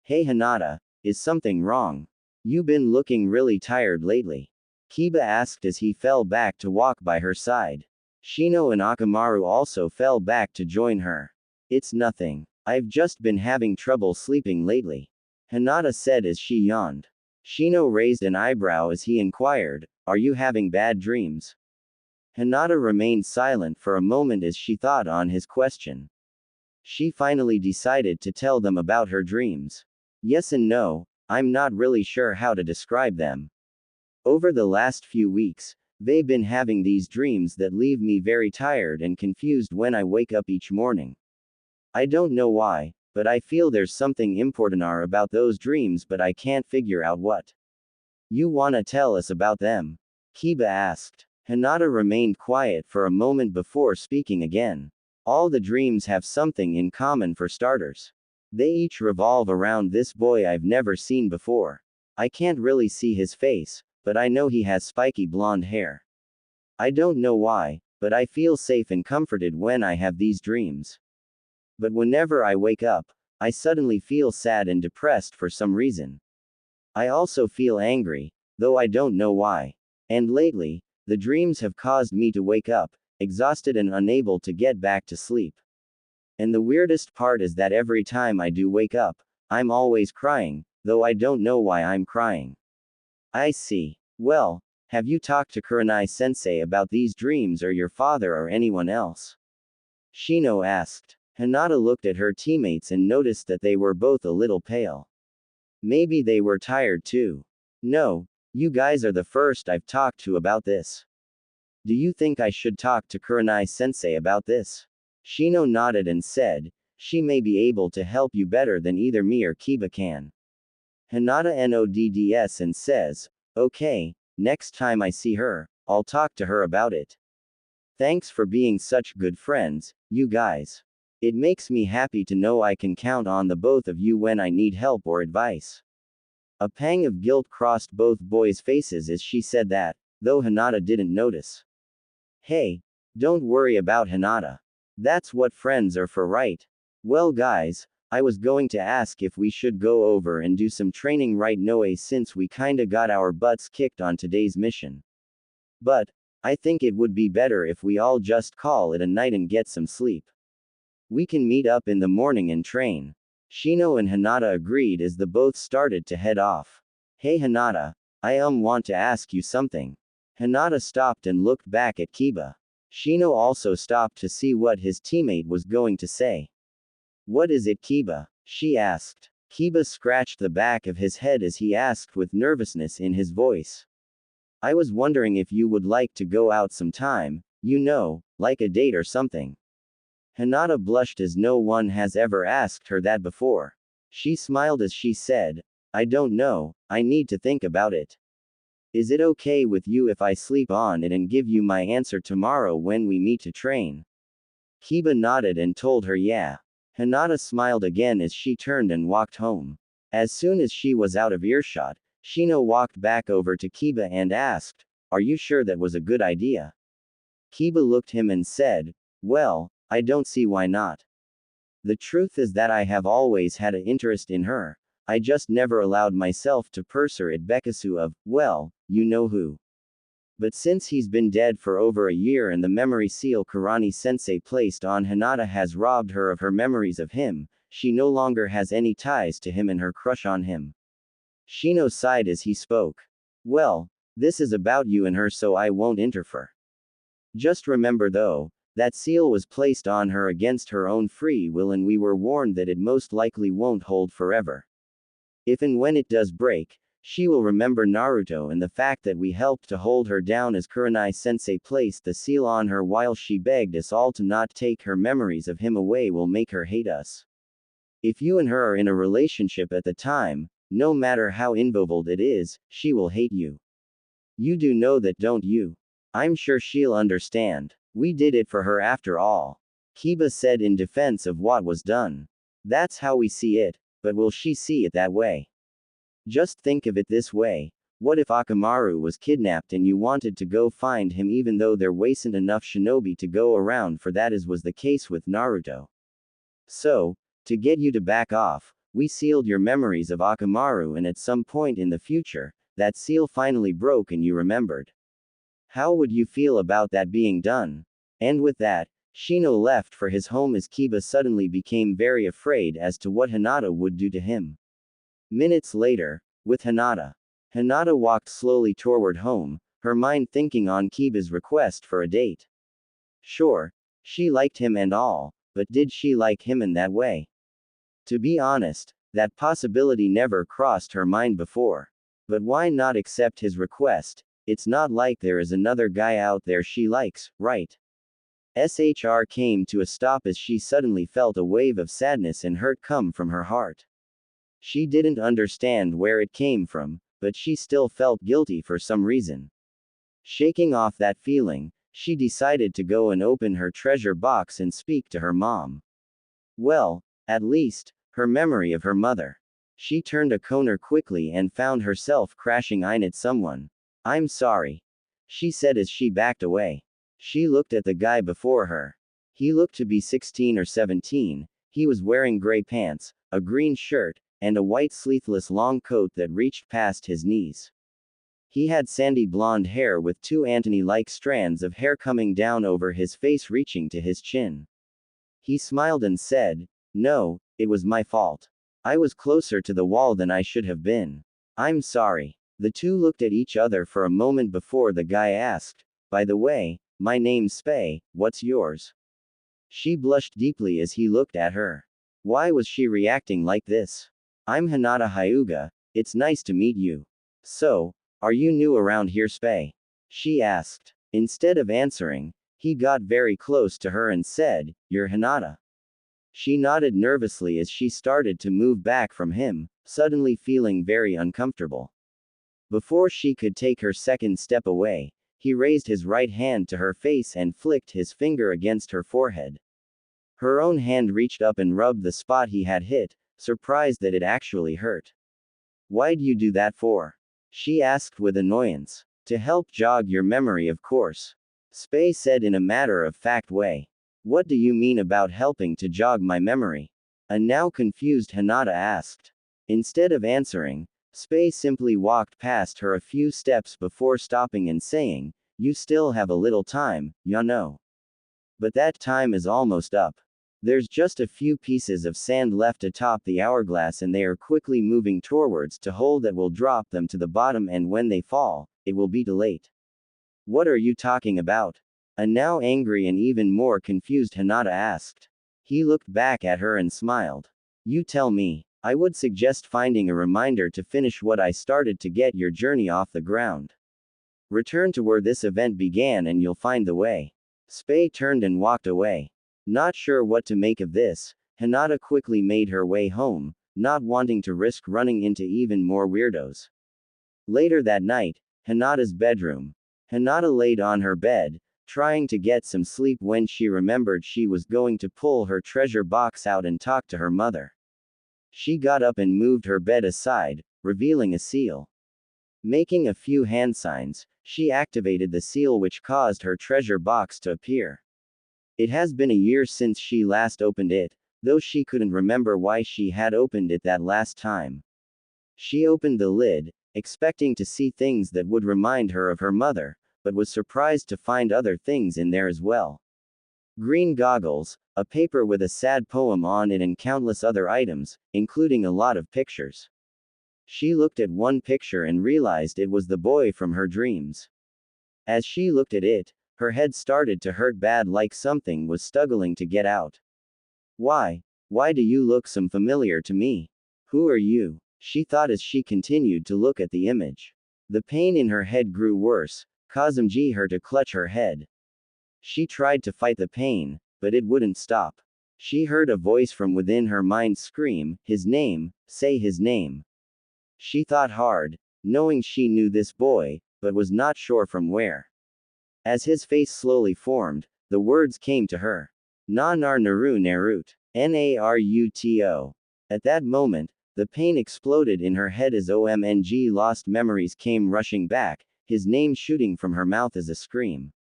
Speaker 1: Hey Hinata, is something wrong? You been looking really tired lately. Kiba asked as he fell back to walk by her side. Shino and Akamaru also fell back to join her. It's nothing. I've just been having trouble sleeping lately. Hinata said as she yawned. Shino raised an eyebrow as he inquired, are you having bad dreams? Hinata remained silent for a moment as she thought on his question. She finally decided to tell them about her dreams. Yes and no, I'm not really sure how to describe them. Over the last few weeks, they've been having these dreams that leave me very tired and confused when I wake up each morning. I don't know why, but I feel there's something important about those dreams, but I can't figure out what. You wanna tell us about them? Kiba asked. Hinata remained quiet for a moment before speaking again. All the dreams have something in common for starters. They each revolve around this boy I've never seen before. I can't really see his face, but I know he has spiky blonde hair. I don't know why, but I feel safe and comforted when I have these dreams. But whenever I wake up, I suddenly feel sad and depressed for some reason. I also feel angry, though I don't know why. And lately, the dreams have caused me to wake up, exhausted and unable to get back to sleep. And the weirdest part is that every time I do wake up, I'm always crying, though I don't know why I'm crying. I see. Well, have you talked to Kurenai-sensei about these dreams or your father or anyone else? Shino asked. Hinata looked at her teammates and noticed that they were both a little pale. Maybe they were tired too. No, you guys are the first I've talked to about this. Do you think I should talk to Kurenai-sensei about this? Shino nodded and said, she may be able to help you better than either me or Kiba can. Hinata nods and says, okay, next time I see her, I'll talk to her about it. Thanks for being such good friends, you guys. It makes me happy to know I can count on the both of you when I need help or advice. A pang of guilt crossed both boys' faces as she said that, though Hinata didn't notice. Hey, don't worry about Hinata. That's what friends are for, right? Well guys, I was going to ask if we should go over and do some training right now since we kinda got our butts kicked on today's mission. But, I think it would be better if we all just call it a night and get some sleep. We can meet up in the morning and train. Shino and Hinata agreed as the both started to head off. Hey Hinata, I want to ask you something. Hinata stopped and looked back at Kiba. Shino also stopped to see what his teammate was going to say. What is it, Kiba? She asked. Kiba scratched the back of his head as he asked with nervousness in his voice. I was wondering if you would like to go out sometime, you know, like a date or something. Hinata blushed as no one has ever asked her that before. She smiled as she said, I don't know, I need to think about it. Is it okay with you if I sleep on it and give you my answer tomorrow when we meet to train? Kiba nodded and told her yeah. Hinata smiled again as she turned and walked home. As soon as she was out of earshot, Shino walked back over to Kiba and asked, are you sure that was a good idea? Kiba looked him and said, well, I don't see why not. The truth is that I have always had an interest in her, I just never allowed myself to pursue it because of, well, you know who. But since he's been dead for over a year and the memory seal Kurani-sensei placed on Hinata has robbed her of her memories of him, she no longer has any ties to him and her crush on him. Shino sighed as he spoke. Well, this is about you and her so I won't interfere. Just remember though, that seal was placed on her against her own free will and we were warned that it most likely won't hold forever. If and when it does break, she will remember Naruto and the fact that we helped to hold her down as Kurenai-sensei placed the seal on her while she begged us all to not take her memories of him away will make her hate us. If you and her are in a relationship at the time, no matter how involved it is, she will hate you. You do know that, don't you? I'm sure she'll understand. We did it for her after all. Kiba said in defense of what was done. That's how we see it, but will she see it that way? Just think of it this way. What if Akamaru was kidnapped and you wanted to go find him even though there wasn't enough shinobi to go around for that as was the case with Naruto? So, to get you to back off, we sealed your memories of Akamaru and at some point in the future, that seal finally broke and you remembered. How would you feel about that being done? And with that, Shino left for his home as Kiba suddenly became very afraid as to what Hinata would do to him. Minutes later, with Hinata. Hinata walked slowly toward home, her mind thinking on Kiba's request for a date. Sure, she liked him and all, but did she like him in that way? To be honest, that possibility never crossed her mind before. But why not accept his request? It's not like there is another guy out there she likes, right? SHR came to a stop as she suddenly felt a wave of sadness and hurt come from her heart. She didn't understand where it came from, but she still felt guilty for some reason. Shaking off that feeling, she decided to go and open her treasure box and speak to her mom. Well, at least, her memory of her mother. She turned a corner quickly and found herself crashing at someone. I'm sorry, she said as she backed away. She looked at the guy before her. He looked to be 16 or 17, he was wearing gray pants, a green shirt, and a white sleeveless long coat that reached past his knees. He had sandy blonde hair with two Antony-like strands of hair coming down over his face reaching to his chin. He smiled and said, "No, it was my fault. I was closer to the wall than I should have been. I'm sorry." The two looked at each other for a moment before the guy asked, "By the way, my name's Spei, what's yours?" She blushed deeply as he looked at her. Why was she reacting like this? "I'm Hinata Hyuga, it's nice to meet you. So, are you new around here, Spei?" She asked. Instead of answering, he got very close to her and said, "You're Hinata." She nodded nervously as she started to move back from him, suddenly feeling very uncomfortable. Before she could take her second step away, he raised his right hand to her face and flicked his finger against her forehead. Her own hand reached up and rubbed the spot he had hit, surprised that it actually hurt. "Why'd you do that for?" she asked with annoyance. "To help jog your memory, of course," Spei said in a matter-of-fact way. "What do you mean about helping to jog my memory?" a now confused Hinata asked. Instead of answering, Spei simply walked past her a few steps before stopping and saying, "You still have a little time, you know. But that time is almost up. There's just a few pieces of sand left atop the hourglass and they are quickly moving towards a hole that will drop them to the bottom, and when they fall, it will be too late." "What are you talking about?" a now angry and even more confused Hinata asked. He looked back at her and smiled. "You tell me. I would suggest finding a reminder to finish what I started to get your journey off the ground. Return to where this event began and you'll find the way." Spei turned and walked away. Not sure what to make of this, Hinata quickly made her way home, not wanting to risk running into even more weirdos. Later that night, Hinata's bedroom. Hinata laid on her bed, trying to get some sleep when she remembered she was going to pull her treasure box out and talk to her mother. She got up and moved her bed aside, revealing a seal. Making a few hand signs, she activated the seal, which caused her treasure box to appear. It has been a year since she last opened it, though she couldn't remember why she had opened it that last time. She opened the lid, expecting to see things that would remind her of her mother, but was surprised to find other things in there as well. Green goggles, a paper with a sad poem on it, and countless other items, including a lot of pictures. She looked at one picture and realized it was the boy from her dreams. As she looked at it, her head started to hurt bad, like something was struggling to get out. Why do you look so familiar to me? Who are you?" she thought as she continued to look at the image. The pain in her head grew worse, causing her to clutch her head. She tried to fight the pain, but it wouldn't stop. She heard a voice from within her mind scream, "His name, say his name." She thought hard, knowing she knew this boy, but was not sure from where. As his face slowly formed, the words came to her. "Na naru narut. Naruto." At that moment, the pain exploded in her head as OMNG lost memories came rushing back, his name shooting from her mouth as a scream.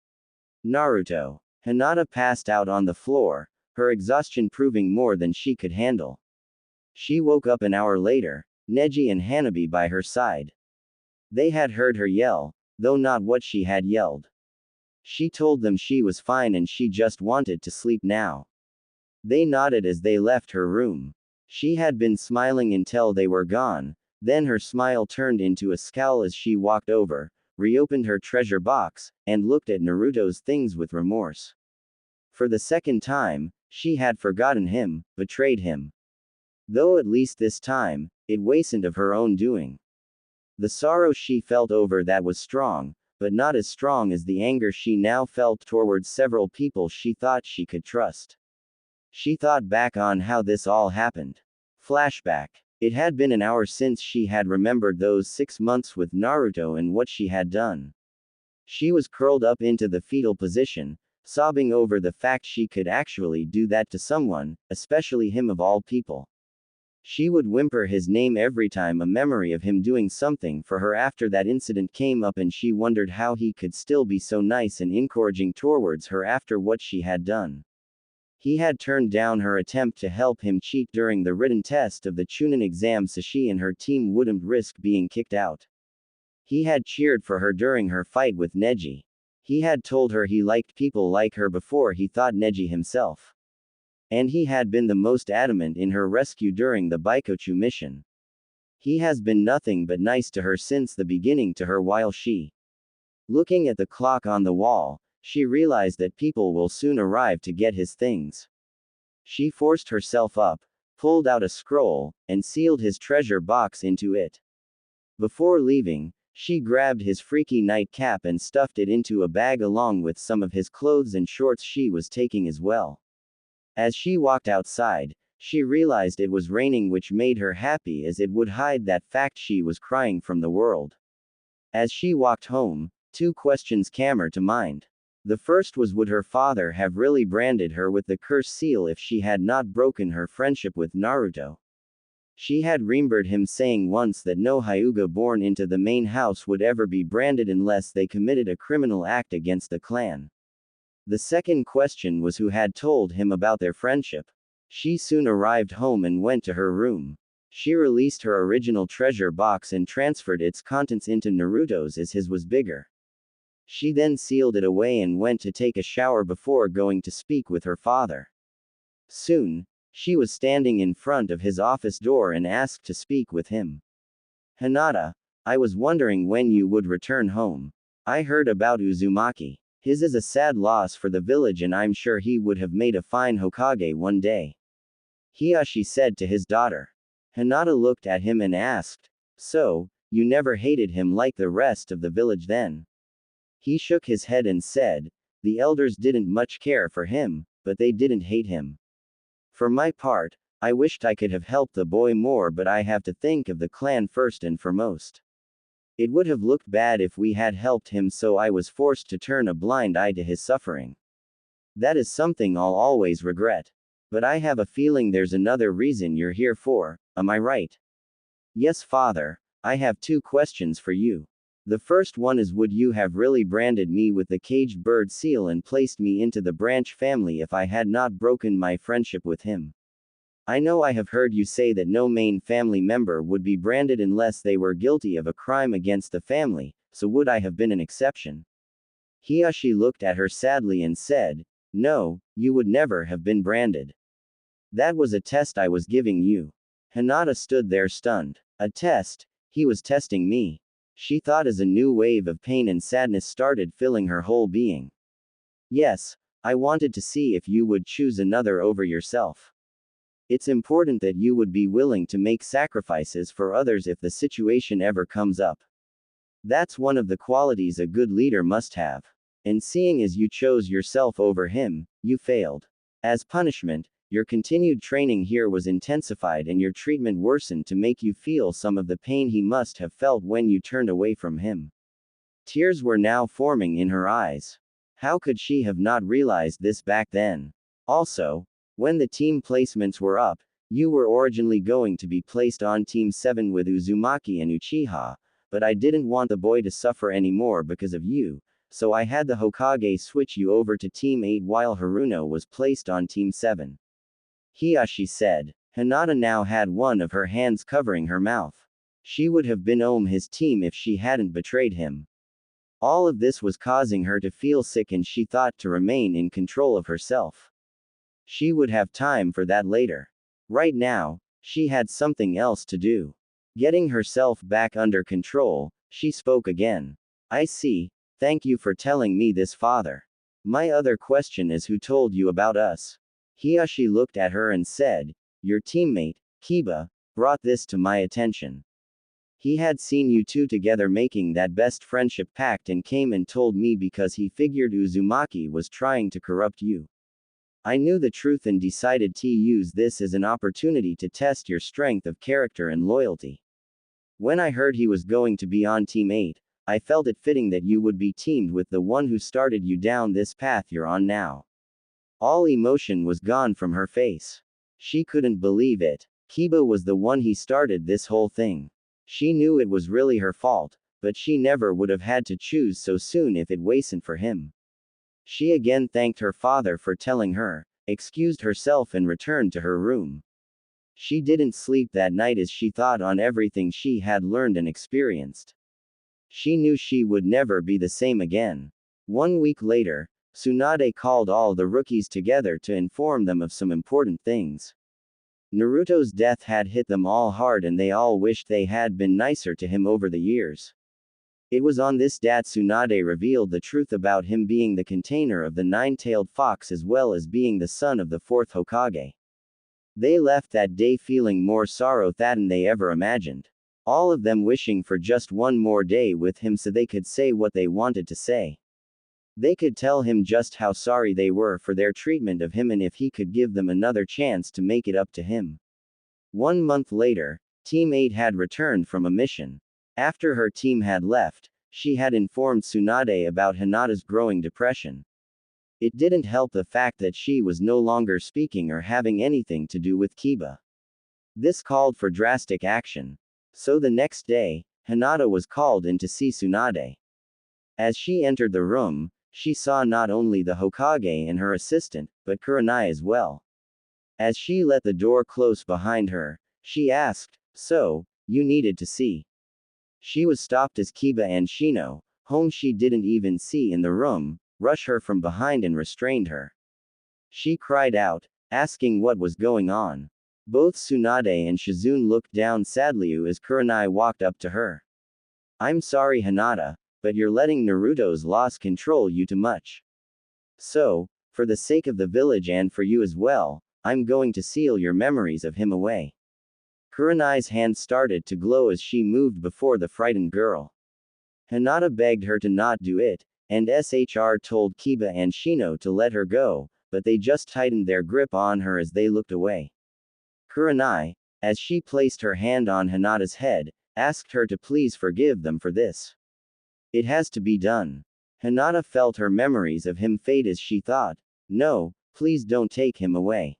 Speaker 1: Naruto. Hinata passed out on the floor, her exhaustion proving more than she could handle. She woke up an hour later, Neji and Hanabi by her side. They had heard her yell, though not what she had yelled. She told them she was fine and she just wanted to sleep now. They nodded as they left her room. She had been smiling until they were gone, then her smile turned into a scowl as she walked over, reopened her treasure box, and looked at Naruto's things with remorse. For the second time, she had forgotten him, betrayed him. Though at least this time, it wasn't of her own doing. The sorrow she felt over that was strong, but not as strong as the anger she now felt towards several people she thought she could trust. She thought back on how this all happened. Flashback. It had been an hour since she had remembered those 6 months with Naruto and what she had done. She was curled up into the fetal position, sobbing over the fact she could actually do that to someone, especially him of all people. She would whimper his name every time a memory of him doing something for her after that incident came up, and she wondered how he could still be so nice and encouraging towards her after what she had done. He had turned down her attempt to help him cheat during the written test of the Chunin exam so she and her team wouldn't risk being kicked out. He had cheered for her during her fight with Neji. He had told her he liked people like her before he thought Neji himself. And he had been the most adamant in her rescue during the Baikochu mission. He has been nothing but nice to her since the beginning to her while she. Looking at the clock on the wall, she realized that people will soon arrive to get his things. She forced herself up, pulled out a scroll, and sealed his treasure box into it. Before leaving, she grabbed his freaky nightcap and stuffed it into a bag along with some of his clothes and shorts she was taking as well. As she walked outside, she realized it was raining, which made her happy as it would hide that fact she was crying from the world. As she walked home, two questions came to mind. The first was, would her father have really branded her with the curse seal if she had not broken her friendship with Naruto? She had remembered him saying once that no Hyuga born into the main house would ever be branded unless they committed a criminal act against the clan. The second question was, who had told him about their friendship? She soon arrived home and went to her room. She released her original treasure box and transferred its contents into Naruto's as his was bigger. She then sealed it away and went to take a shower before going to speak with her father. Soon, she was standing in front of his office door and asked to speak with him. Hinata, I was wondering when you would return home. I heard about Uzumaki. His is a sad loss for the village and I'm sure he would have made a fine Hokage one day. Hiyashi said to his daughter. Hinata looked at him and asked, so, you never hated him like the rest of the village then? He shook his head and said, the elders didn't much care for him, but they didn't hate him. For my part, I wished I could have helped the boy more, but I have to think of the clan first and foremost. It would have looked bad if we had helped him, so I was forced to turn a blind eye to his suffering. That is something I'll always regret. But I have a feeling there's another reason you're here for, am I right? Yes, father, I have two questions for you. The first one is, would you have really branded me with the caged bird seal and placed me into the branch family if I had not broken my friendship with him? I know I have heard you say that no main family member would be branded unless they were guilty of a crime against the family, so would I have been an exception? Hiyashi looked at her sadly and said, no, you would never have been branded. That was a test I was giving you. Hinata stood there stunned. A test? He was testing me. She thought as a new wave of pain and sadness started filling her whole being. Yes, I wanted to see if you would choose another over yourself. It's important that you would be willing to make sacrifices for others if the situation ever comes up. That's one of the qualities a good leader must have. And seeing as you chose yourself over him, you failed. As punishment, your continued training here was intensified and your treatment worsened to make you feel some of the pain he must have felt when you turned away from him. Tears were now forming in her eyes. How could she have not realized this back then? Also, when the team placements were up, you were originally going to be placed on Team 7 with Uzumaki and Uchiha, but I didn't want the boy to suffer anymore because of you, so I had the Hokage switch you over to Team 8 while Haruno was placed on Team 7. Hiyashi said. Hinata now had one of her hands covering her mouth. She would have been on his team if she hadn't betrayed him. All of this was causing her to feel sick and she thought to remain in control of herself. She would have time for that later. Right now, she had something else to do. Getting herself back under control, she spoke again. I see, thank you for telling me this, father. My other question is, who told you about us? Hiyashi looked at her and said, your teammate, Kiba, brought this to my attention. He had seen you two together making that best friendship pact and came and told me because he figured Uzumaki was trying to corrupt you. I knew the truth and decided to use this as an opportunity to test your strength of character and loyalty. When I heard he was going to be on Team 8, I felt it fitting that you would be teamed with the one who started you down this path you're on now. All emotion was gone from her face. She couldn't believe it. Kiba was the one he started this whole thing. She knew it was really her fault, but she never would have had to choose so soon if it wasn't for him. She again thanked her father for telling her, excused herself and returned to her room. She didn't sleep that night as she thought on everything she had learned and experienced. She knew she would never be the same again. 1 week later, Tsunade called all the rookies together to inform them of some important things. Naruto's death had hit them all hard and they all wished they had been nicer to him over the years. It was on this that Tsunade revealed the truth about him being the container of the nine-tailed fox as well as being the son of the fourth Hokage. They left that day feeling more sorrow than they ever imagined. All of them wishing for just one more day with him so they could say what they wanted to say. They could tell him just how sorry they were for their treatment of him and if he could give them another chance to make it up to him. 1 month later, Team 8 had returned from a mission. After her team had left, she had informed Tsunade about Hinata's growing depression. It didn't help the fact that she was no longer speaking or having anything to do with Kiba. This called for drastic action. So the next day, Hinata was called in to see Tsunade. As she entered the room, she saw not only the Hokage and her assistant, but Kurenai as well. As she let the door close behind her, she asked, "So, you needed to see?" She was stopped as Kiba and Shino, whom she didn't even see in the room, rushed her from behind and restrained her. She cried out, asking what was going on. Both Tsunade and Shizune looked down sadly as Kurenai walked up to her. "I'm sorry Hinata, but you're letting Naruto's loss control you too much. So, for the sake of the village and for you as well, I'm going to seal your memories of him away." Kurenai's hand started to glow as she moved before the frightened girl. Hinata begged her to not do it, and SHR told Kiba and Shino to let her go, but they just tightened their grip on her as they looked away. Kurenai, as she placed her hand on Hinata's head, asked her to please forgive them for this. It has to be done. Hinata felt her memories of him fade as she thought, "No, please don't take him away.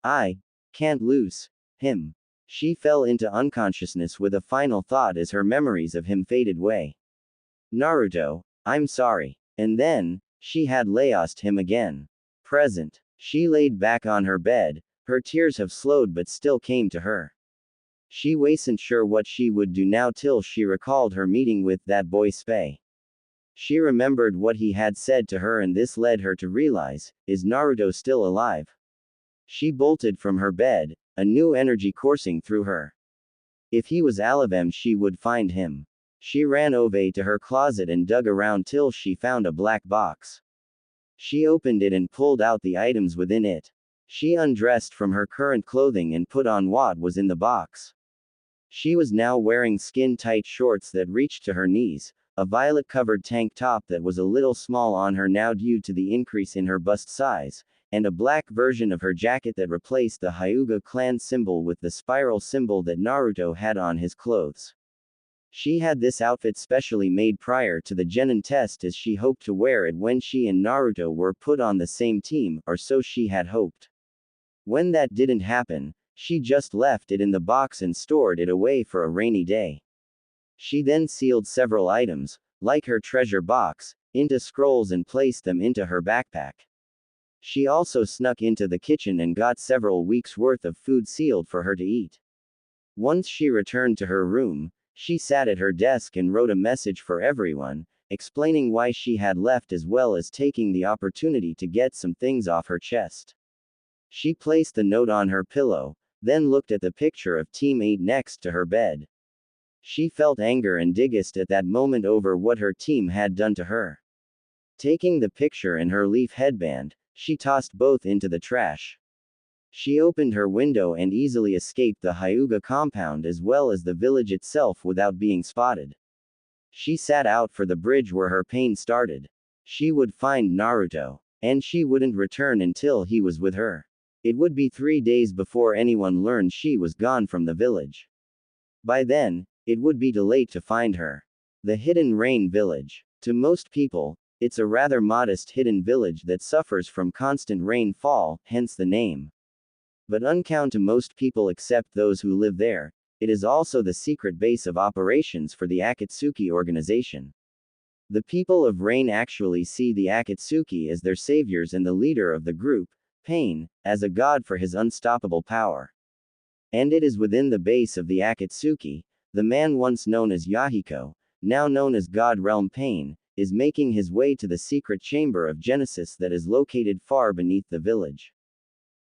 Speaker 1: I can't lose him." She fell into unconsciousness with a final thought as her memories of him faded away. "Naruto, I'm sorry." And then, she had lost him again. Present. She laid back on her bed, her tears have slowed but still came to her. She wasn't sure what she would do now till she recalled her meeting with that boy Spay. She remembered what he had said to her and this led her to realize, is Naruto still alive? She bolted from her bed, a new energy coursing through her. If he was alive, she would find him. She ran over to her closet and dug around till she found a black box. She opened it and pulled out the items within it. She undressed from her current clothing and put on what was in the box. She was now wearing skin-tight shorts that reached to her knees, a violet-covered tank top that was a little small on her now due to the increase in her bust size, and a black version of her jacket that replaced the Hyuga clan symbol with the spiral symbol that Naruto had on his clothes. She had this outfit specially made prior to the Genin test as she hoped to wear it when she and Naruto were put on the same team, or so she had hoped. When that didn't happen, she just left it in the box and stored it away for a rainy day. She then sealed several items, like her treasure box, into scrolls and placed them into her backpack. She also snuck into the kitchen and got several weeks' worth of food sealed for her to eat. Once she returned to her room, she sat at her desk and wrote a message for everyone, explaining why she had left as well as taking the opportunity to get some things off her chest. She placed the note on her pillow, then looked at the picture of Team 8 next to her bed. She felt anger and disgust at that moment over what her team had done to her. Taking the picture and her leaf headband, she tossed both into the trash. She opened her window and easily escaped the Hyuga compound as well as the village itself without being spotted. She sat out for the bridge where her pain started. She would find Naruto, and she wouldn't return until he was with her. It would be 3 days before anyone learned she was gone from the village. By then, it would be too late to find her. The Hidden Rain Village. To most people, it's a rather modest hidden village that suffers from constant rainfall, hence the name. But unknown to most people except those who live there, it is also the secret base of operations for the Akatsuki organization. The people of Rain actually see the Akatsuki as their saviors and the leader of the group, Pain, as a god for his unstoppable power. And it is within the base of the Akatsuki, the man once known as Yahiko, now known as God Realm Pain, is making his way to the secret chamber of Genesis that is located far beneath the village.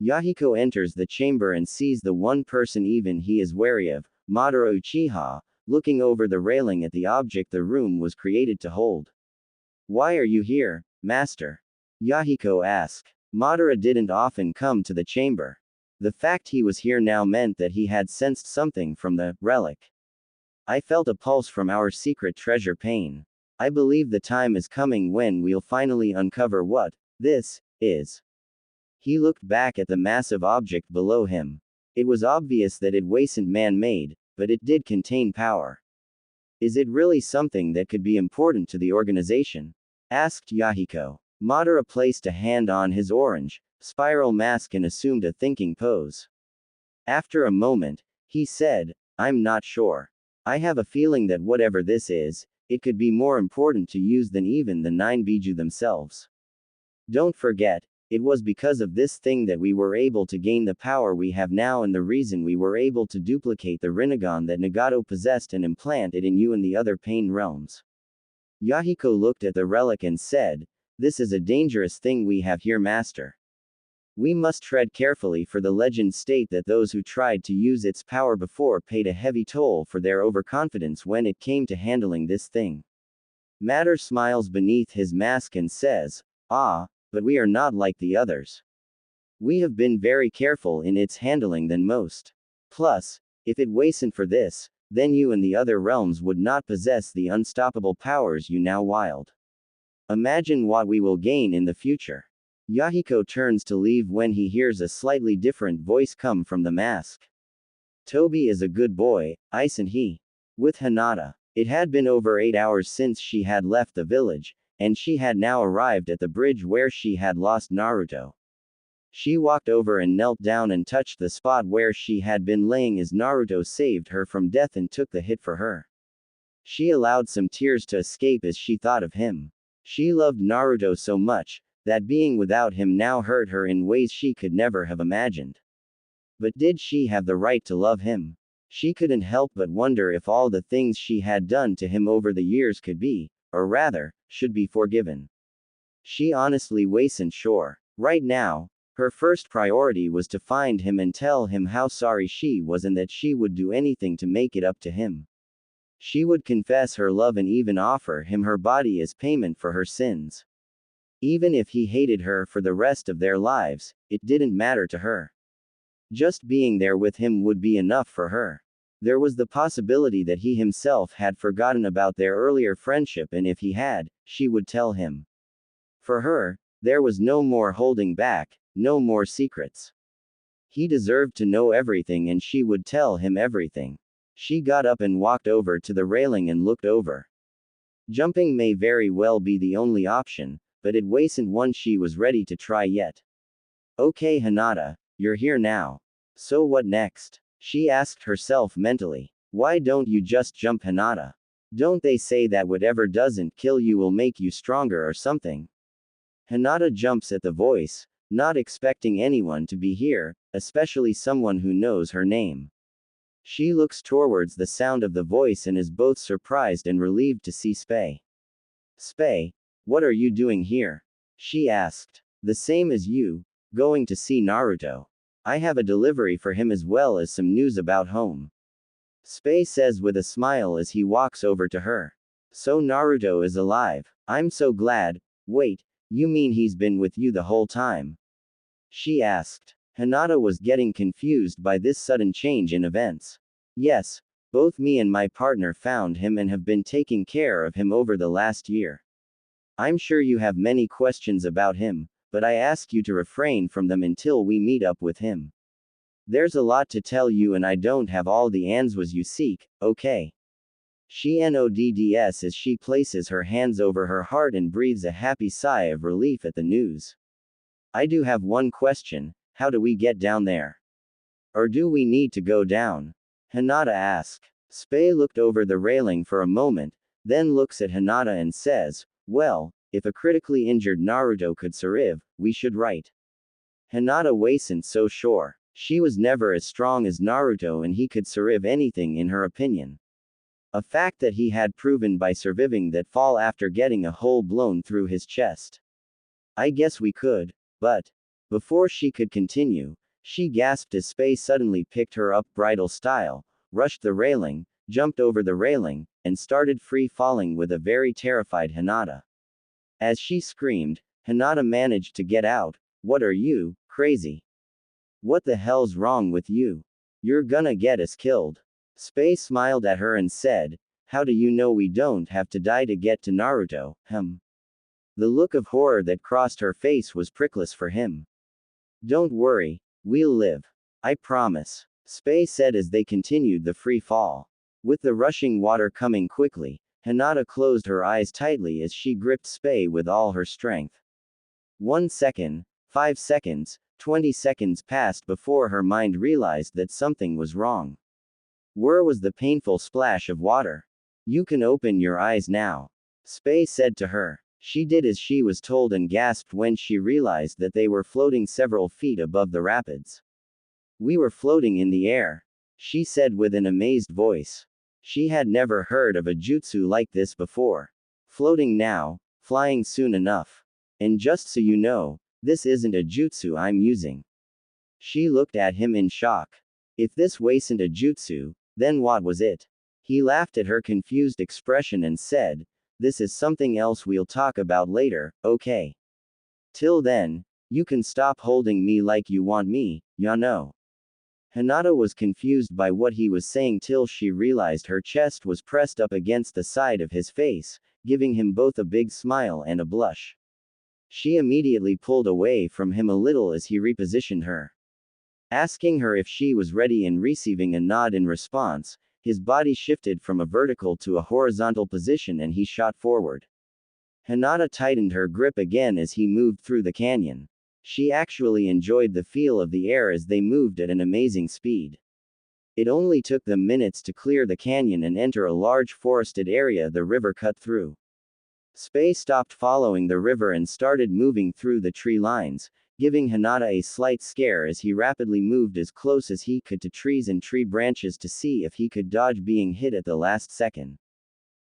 Speaker 1: Yahiko enters the chamber and sees the one person even he is wary of, Madara Uchiha, looking over the railing at the object the room was created to hold. Why are you here, Master? Yahiko asked. Madara didn't often come to the chamber. The fact he was here now meant that he had sensed something from the relic. I felt a pulse from our secret treasure pane. I believe the time is coming when we'll finally uncover what this is. He looked back at the massive object below him. It was obvious that it wasn't man-made, but it did contain power. Is it really something that could be important to the organization? Asked Yahiko. Madara placed a hand on his orange, spiral mask and assumed a thinking pose. After a moment, he said, I'm not sure. I have a feeling that whatever this is, it could be more important to use than even the 9 Biju themselves. Don't forget, it was because of this thing that we were able to gain the power we have now and the reason we were able to duplicate the Rinnegan that Nagato possessed and implant it in you and the other pain realms. Yahiko looked at the relic and said, this is a dangerous thing we have here, Master. We must tread carefully, for the legends state that those who tried to use its power before paid a heavy toll for their overconfidence when it came to handling this thing. Matter smiles beneath his mask and says, but we are not like the others. We have been very careful in its handling than most. Plus, if it wasn't for this, then you and the other realms would not possess the unstoppable powers you now wield. Imagine what we will gain in the future. Yahiko turns to leave when he hears a slightly different voice come from the mask. Toby is a good boy, isn't he? With Hinata. It had been over 8 hours since she had left the village, and she had now arrived at the bridge where she had lost Naruto. She walked over and knelt down and touched the spot where she had been laying as Naruto saved her from death and took the hit for her. She allowed some tears to escape as she thought of him. She loved Naruto so much, that being without him now hurt her in ways she could never have imagined. But did she have the right to love him? She couldn't help but wonder if all the things she had done to him over the years could be, or rather, should be forgiven. She honestly wasn't sure. Right now, her first priority was to find him and tell him how sorry she was and that she would do anything to make it up to him. She would confess her love and even offer him her body as payment for her sins. Even if he hated her for the rest of their lives, it didn't matter to her. Just being there with him would be enough for her. There was the possibility that he himself had forgotten about their earlier friendship, and if he had, she would tell him. For her, there was no more holding back, no more secrets. He deserved to know everything and she would tell him everything. She got up and walked over to the railing and looked over. Jumping may very well be the only option, but it wasn't one she was ready to try yet. Okay, Hinata, you're here now. So what next? She asked herself mentally. Why don't you just jump, Hinata? Don't they say that whatever doesn't kill you will make you stronger or something? Hinata jumps at the voice, not expecting anyone to be here, especially someone who knows her name. She looks towards the sound of the voice and is both surprised and relieved to see Spei. Spei, what are you doing here? She asked. The same as you, going to see Naruto. I have a delivery for him as well as some news about home. Spei says with a smile as he walks over to her. So Naruto is alive. I'm so glad. Wait, you mean he's been with you the whole time? She asked. Hinata was getting confused by this sudden change in events. Yes, both me and my partner found him and have been taking care of him over the last year. I'm sure you have many questions about him, but I ask you to refrain from them until we meet up with him. There's a lot to tell you and I don't have all the answers you seek, okay? She nods as she places her hands over her heart and breathes a happy sigh of relief at the news. I do have one question, how do we get down there? Or do we need to go down? Hinata asked. Spei looked over the railing for a moment, then looks at Hinata and says, well, if a critically injured Naruto could survive, we should right. Hinata wasn't so sure. She was never as strong as Naruto and he could survive anything in her opinion. A fact that he had proven by surviving that fall after getting a hole blown through his chest. I guess we could, but. Before she could continue, she gasped as Spay suddenly picked her up bridal style, rushed the railing, jumped over the railing, and started free falling with a very terrified Hinata. As she screamed, Hinata managed to get out. What are you, crazy? What the hell's wrong with you? You're gonna get us killed. Spay smiled at her and said, how do you know we don't have to die to get to Naruto, The look of horror that crossed her face was prickless for him. Don't worry, we'll live. I promise, Spay said as they continued the free fall. With the rushing water coming quickly, Hinata closed her eyes tightly as she gripped Spay with all her strength. 1 second, 5 seconds, 20 seconds passed before her mind realized that something was wrong. Where was the painful splash of water? You can open your eyes now, Spay said to her. She did as she was told and gasped when she realized that they were floating several feet above the rapids. We were floating in the air, she said with an amazed voice. She had never heard of a jutsu like this before. Floating now, flying soon enough. And just so you know, this isn't a jutsu I'm using. She looked at him in shock. If this wasn't a jutsu, then what was it? He laughed at her confused expression and said, this is something else we'll talk about later, okay? Till then, you can stop holding me like you want me, ya know. Hinata was confused by what he was saying till she realized her chest was pressed up against the side of his face, giving him both a big smile and a blush. She immediately pulled away from him a little as he repositioned her. Asking her if she was ready and receiving a nod in response, his body shifted from a vertical to a horizontal position and he shot forward. Hinata tightened her grip again as he moved through the canyon. She actually enjoyed the feel of the air as they moved at an amazing speed. It only took them minutes to clear the canyon and enter a large forested area the river cut through. Spay stopped following the river and started moving through the tree lines, giving Hinata a slight scare as he rapidly moved as close as he could to trees and tree branches to see if he could dodge being hit at the last second.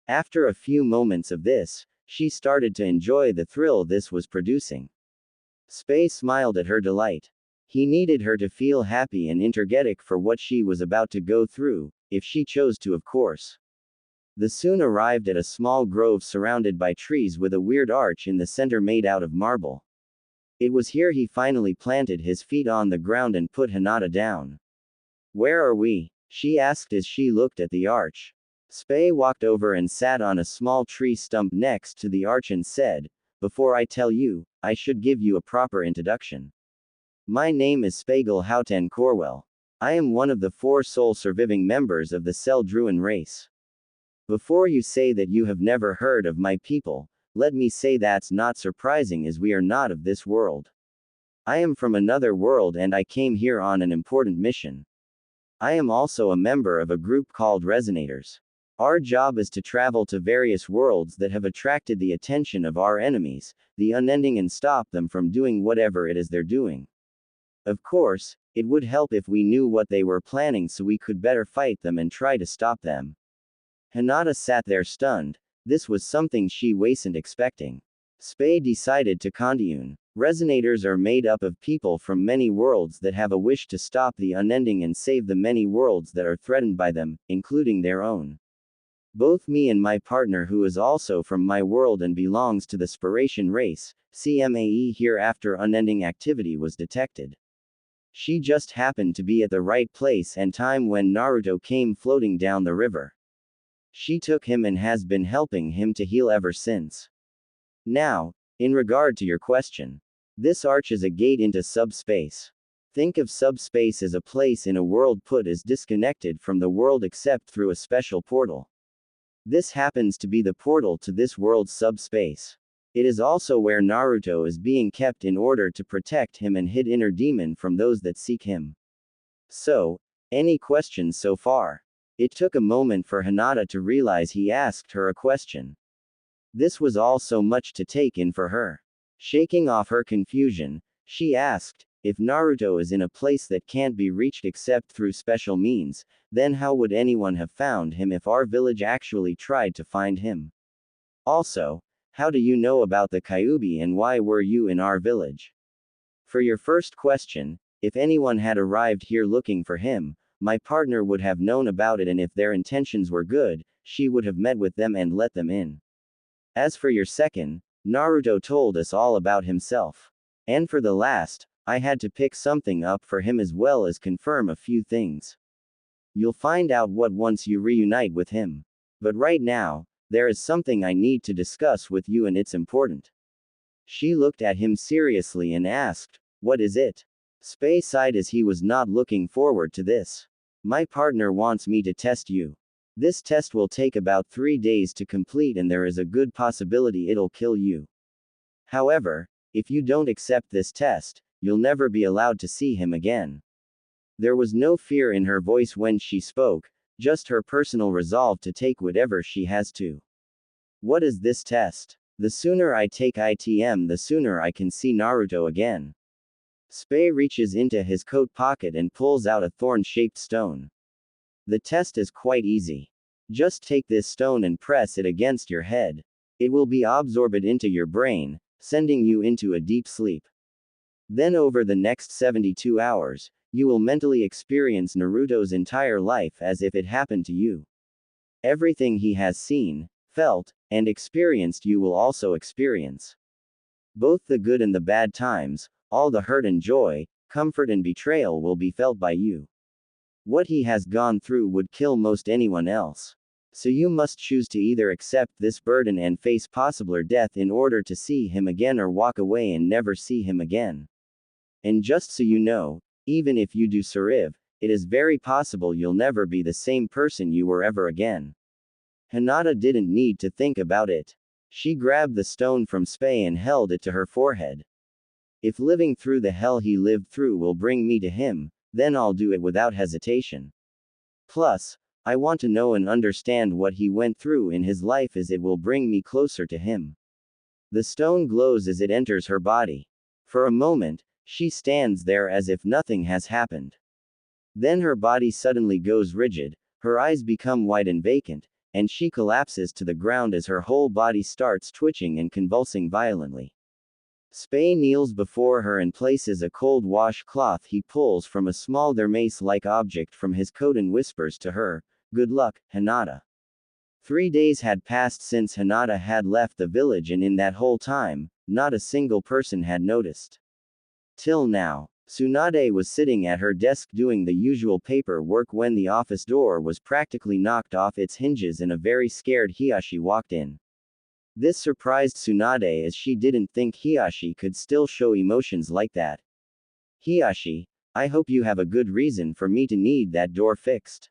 Speaker 1: After a few moments of this, she started to enjoy the thrill this was producing. Spay smiled at her delight. He needed her to feel happy and energetic for what she was about to go through, if she chose to, of course. They soon arrived at a small grove surrounded by trees with a weird arch in the center made out of marble. It was here he finally planted his feet on the ground and put Hinata down. Where are we? She asked as she looked at the arch. Spay walked over and sat on a small tree stump next to the arch and said, before I tell you, I should give you a proper introduction. My name is Spagel Houten Corwell. I am one of the 4 sole surviving members of the Seldruan race. Before you say that you have never heard of my people, let me say that's not surprising as we are not of this world. I am from another world and I came here on an important mission. I am also a member of a group called Resonators. Our job is to travel to various worlds that have attracted the attention of our enemies, the unending, and stop them from doing whatever it is they're doing. Of course, it would help if we knew what they were planning so we could better fight them and try to stop them. Hinata sat there stunned. This was something she wasn't expecting. Spay decided to continue. Resonators are made up of people from many worlds that have a wish to stop the unending and save the many worlds that are threatened by them, including their own. Both me and my partner, who is also from my world and belongs to the Spiration race, CMAE, here after unending activity was detected. She just happened to be at the right place and time when Naruto came floating down the river. She took him and has been helping him to heal ever since. Now, in regard to your question, this arch is a gate into subspace. Think of subspace as a place in a world put as disconnected from the world except through a special portal. This happens to be the portal to this world's subspace. It is also where Naruto is being kept in order to protect him and hid inner demon from those that seek him. So, any questions so far? It took a moment for Hinata to realize he asked her a question. This was all so much to take in for her. Shaking off her confusion, she asked, If Naruto is in a place that can't be reached except through special means, then how would anyone have found him if our village actually tried to find him? Also, how do you know about the Kyuubi and why were you in our village? For your first question, if anyone had arrived here looking for him, my partner would have known about it, and if their intentions were good, she would have met with them and let them in. As for your second, Naruto told us all about himself. And for the last, I had to pick something up for him as well as confirm a few things. You'll find out what once you reunite with him. But right now, there is something I need to discuss with you and it's important. She looked at him seriously and asked, "What is it?" Spei sighed as he was not looking forward to this. "My partner wants me to test you. This test will take about 3 days to complete and there is a good possibility it'll kill you. However, if you don't accept this test, you'll never be allowed to see him again." There was no fear in her voice when she spoke, just her personal resolve to take whatever she has to. "What is this test? The sooner I take ITM, the sooner I can see Naruto again." Spei reaches into his coat pocket and pulls out a thorn-shaped stone. "The test is quite easy. Just take this stone and press it against your head. It will be absorbed into your brain, sending you into a deep sleep. Then over the next 72 hours, you will mentally experience Naruto's entire life as if it happened to you. Everything he has seen, felt, and experienced you will also experience. Both the good and the bad times, all the hurt and joy, comfort and betrayal will be felt by you. What he has gone through would kill most anyone else. So you must choose to either accept this burden and face possible death in order to see him again or walk away and never see him again. And just so you know, even if you do survive, it is very possible you'll never be the same person you were ever again." Hinata didn't need to think about it. She grabbed the stone from Spei and held it to her forehead. "If living through the hell he lived through will bring me to him, then I'll do it without hesitation. Plus, I want to know and understand what he went through in his life as it will bring me closer to him." The stone glows as it enters her body. For a moment, she stands there as if nothing has happened. Then her body suddenly goes rigid, her eyes become wide and vacant, and she collapses to the ground as her whole body starts twitching and convulsing violently. Spei kneels before her and places a cold washcloth he pulls from a small dermace-like object from his coat and whispers to her, "Good luck, Hinata." 3 days had passed since Hinata had left the village, and in that whole time, not a single person had noticed. Till now, Tsunade was sitting at her desk doing the usual paperwork when the office door was practically knocked off its hinges and a very scared Hiyashi walked in. This surprised Tsunade as she didn't think Hiyashi could still show emotions like that. "Hiyashi, I hope you have a good reason for me to need that door fixed,"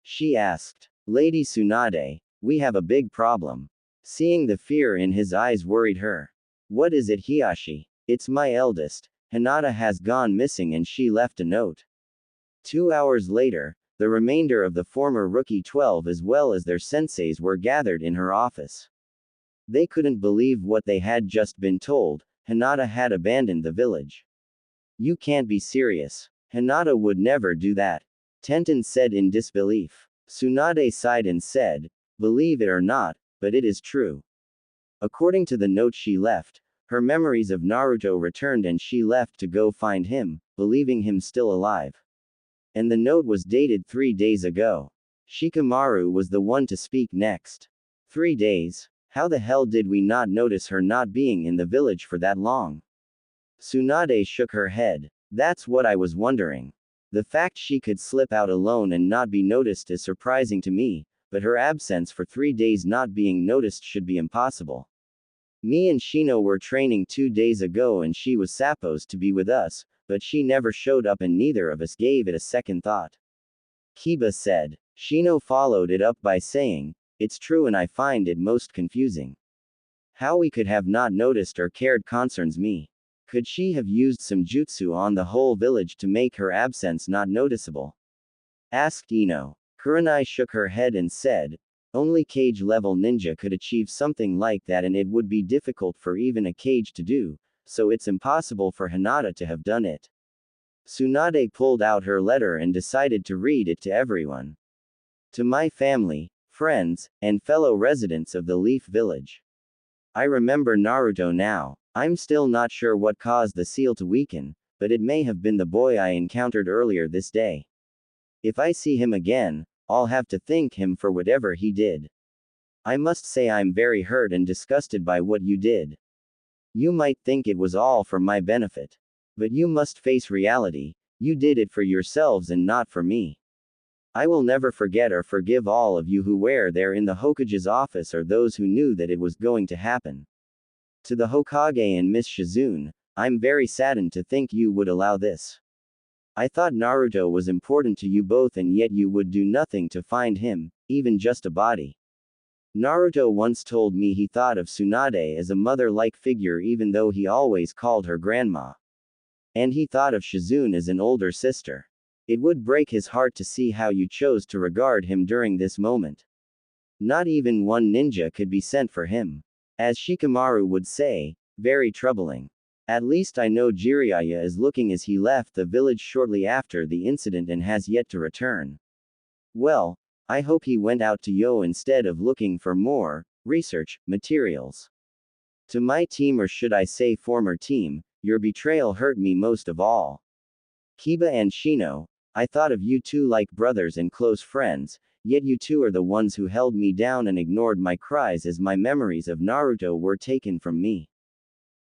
Speaker 1: she asked. "Lady Tsunade, we have a big problem." Seeing the fear in his eyes worried her. "What is it, Hiyashi?" "It's my eldest. Hinata has gone missing and she left a note." 2 hours later, the remainder of the former Rookie 12 as well as their senseis were gathered in her office. They couldn't believe what they had just been told. Hinata had abandoned the village. "You can't be serious. Hinata would never do that," Tenten said in disbelief. Tsunade sighed and said, "Believe it or not, but it is true. According to the note she left, her memories of Naruto returned and she left to go find him, believing him still alive. And the note was dated 3 days ago." Shikamaru was the one to speak next. 3 days? How the hell did we not notice her not being in the village for that long?" Tsunade shook her head. "That's what I was wondering. The fact she could slip out alone and not be noticed is surprising to me, but her absence for 3 days not being noticed should be impossible. Me and Shino were training 2 days ago and she was supposed to be with us, but she never showed up and neither of us gave it a second thought," Kiba said. Shino followed it up by saying, "It's true and I find it most confusing. How we could have not noticed or cared concerns me. Could she have used some jutsu on the whole village to make her absence not noticeable?" asked Ino. Kurenai shook her head and said, "Only cage-level ninja could achieve something like that and it would be difficult for even a cage to do, so it's impossible for Hinata to have done it. Tsunade pulled out her letter and decided to read it to everyone. To my family, friends, and fellow residents of the Leaf Village. I remember Naruto now. I'm still not sure what caused the seal to weaken, but it may have been the boy I encountered earlier this day. If I see him again, I'll have to thank him for whatever he did. I must say I'm very hurt and disgusted by what you did. You might think it was all for my benefit. But you must face reality, you did it for yourselves and not for me. I will never forget or forgive all of you who were there in the Hokage's office or those who knew that it was going to happen. To the Hokage and Miss Shizune, I'm very saddened to think you would allow this. I thought Naruto was important to you both and yet you would do nothing to find him, even just a body. Naruto once told me he thought of Tsunade as a mother-like figure even though he always called her grandma. And he thought of Shizune as an older sister. It would break his heart to see how you chose to regard him during this moment. Not even one ninja could be sent for him. As Shikamaru would say, very troubling. At least I know Jiraiya is looking as he left the village shortly after the incident and has yet to return. Well, I hope he went out to Yo instead of looking for more research materials. To my team, or should I say former team, your betrayal hurt me most of all. Kiba and Shino, I thought of you two like brothers and close friends, yet you two are the ones who held me down and ignored my cries as my memories of Naruto were taken from me.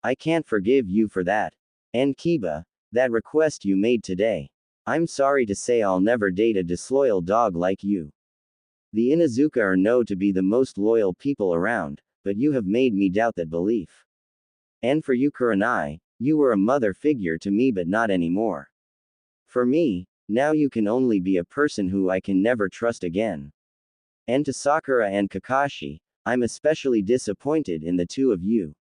Speaker 1: I can't forgive you for that. And Kiba, that request you made today. I'm sorry to say I'll never date a disloyal dog like you. The Inuzuka are known to be the most loyal people around, but you have made me doubt that belief. And for you Kurenai, you were a mother figure to me but not anymore. For me, now you can only be a person who I can never trust again. And to Sakura and Kakashi, I'm especially disappointed in the two of you.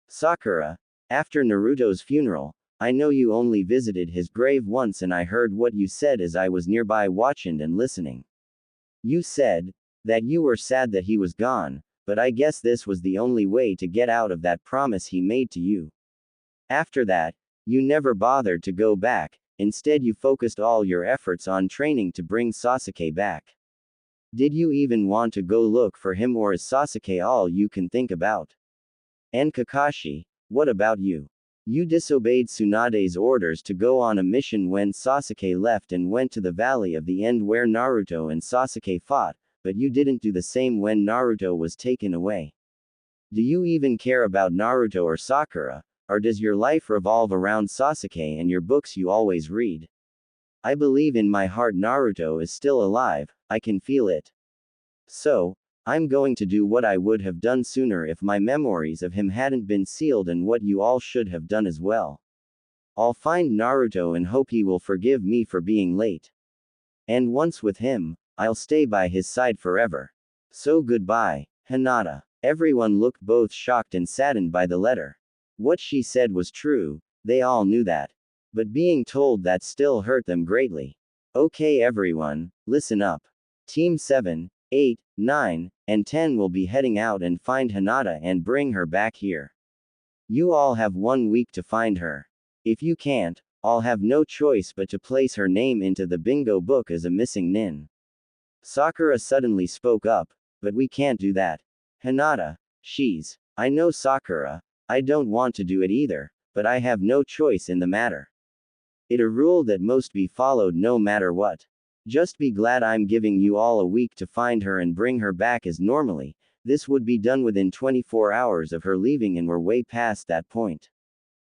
Speaker 1: Sakura, after Naruto's funeral, I know you only visited his grave once and I heard what you said as I was nearby watching and listening. You said that you were sad that he was gone, but I guess this was the only way to get out of that promise he made to you. After that, you never bothered to go back, instead you focused all your efforts on training to bring Sasuke back. Did you even want to go look for him, or is Sasuke all you can think about? And Kakashi, what about you? You disobeyed Tsunade's orders to go on a mission when Sasuke left and went to the Valley of the End where Naruto and Sasuke fought, but you didn't do the same when Naruto was taken away. Do you even care about Naruto or Sakura, or does your life revolve around Sasuke and your books you always read? I believe in my heart Naruto is still alive, I can feel it. So, I'm going to do what I would have done sooner if my memories of him hadn't been sealed, and what you all should have done as well. I'll find Naruto and hope he will forgive me for being late. And once with him, I'll stay by his side forever. So goodbye, Hinata. Everyone looked both shocked and saddened by the letter. What she said was true, they all knew that. But being told that still hurt them greatly. Okay everyone, listen up. Team 7, 8, 9, and 10 will be heading out and find Hinata and bring her back here. You all have 1 week to find her. If you can't, I'll have no choice but to place her name into the bingo book as a missing nin. Sakura suddenly spoke up, but we can't do that. Hinata, I know Sakura, I don't want to do it either, but I have no choice in the matter. It's a rule that must be followed no matter what. Just be glad I'm giving you all a week to find her and bring her back, as normally, this would be done within 24 hours of her leaving, and we're way past that point.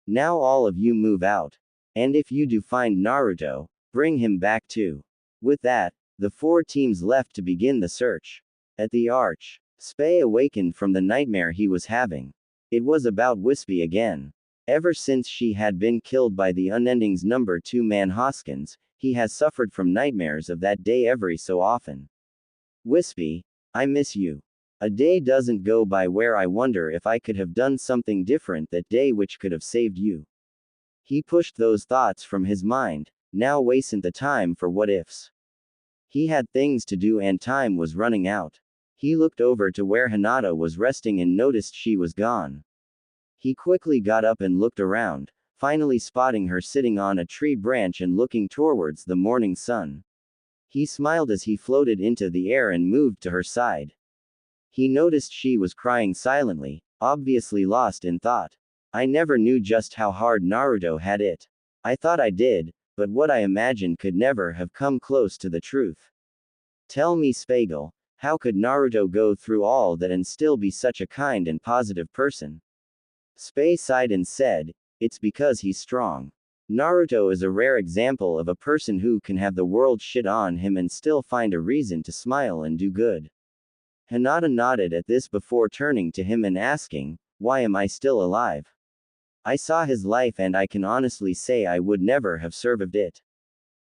Speaker 1: Now all of you move out. And if you do find Naruto, bring him back too. With that, the 4 teams left to begin the search. At the arch, Spay awakened from the nightmare he was having. It was about Wispy again. Ever since she had been killed by the Unending's number 2 man Hoskins, he has suffered from nightmares of that day every so often. Wispy, I miss you. A day doesn't go by where I wonder if I could have done something different that day which could have saved you. He pushed those thoughts from his mind, now wasn't the time for what ifs. He had things to do and time was running out. He looked over to where Hinata was resting and noticed she was gone. He quickly got up and looked around, finally spotting her sitting on a tree branch and looking towards the morning sun. He smiled as he floated into the air and moved to her side. He noticed she was crying silently, obviously lost in thought. I never knew just how hard Naruto had it. I thought I did, but what I imagined could never have come close to the truth. Tell me, Spagel, how could Naruto go through all that and still be such a kind and positive person? Spay sighed and said, it's because he's strong. Naruto is a rare example of a person who can have the world shit on him and still find a reason to smile and do good. Hinata nodded at this before turning to him and asking, why am I still alive? I saw his life and I can honestly say I would never have survived it.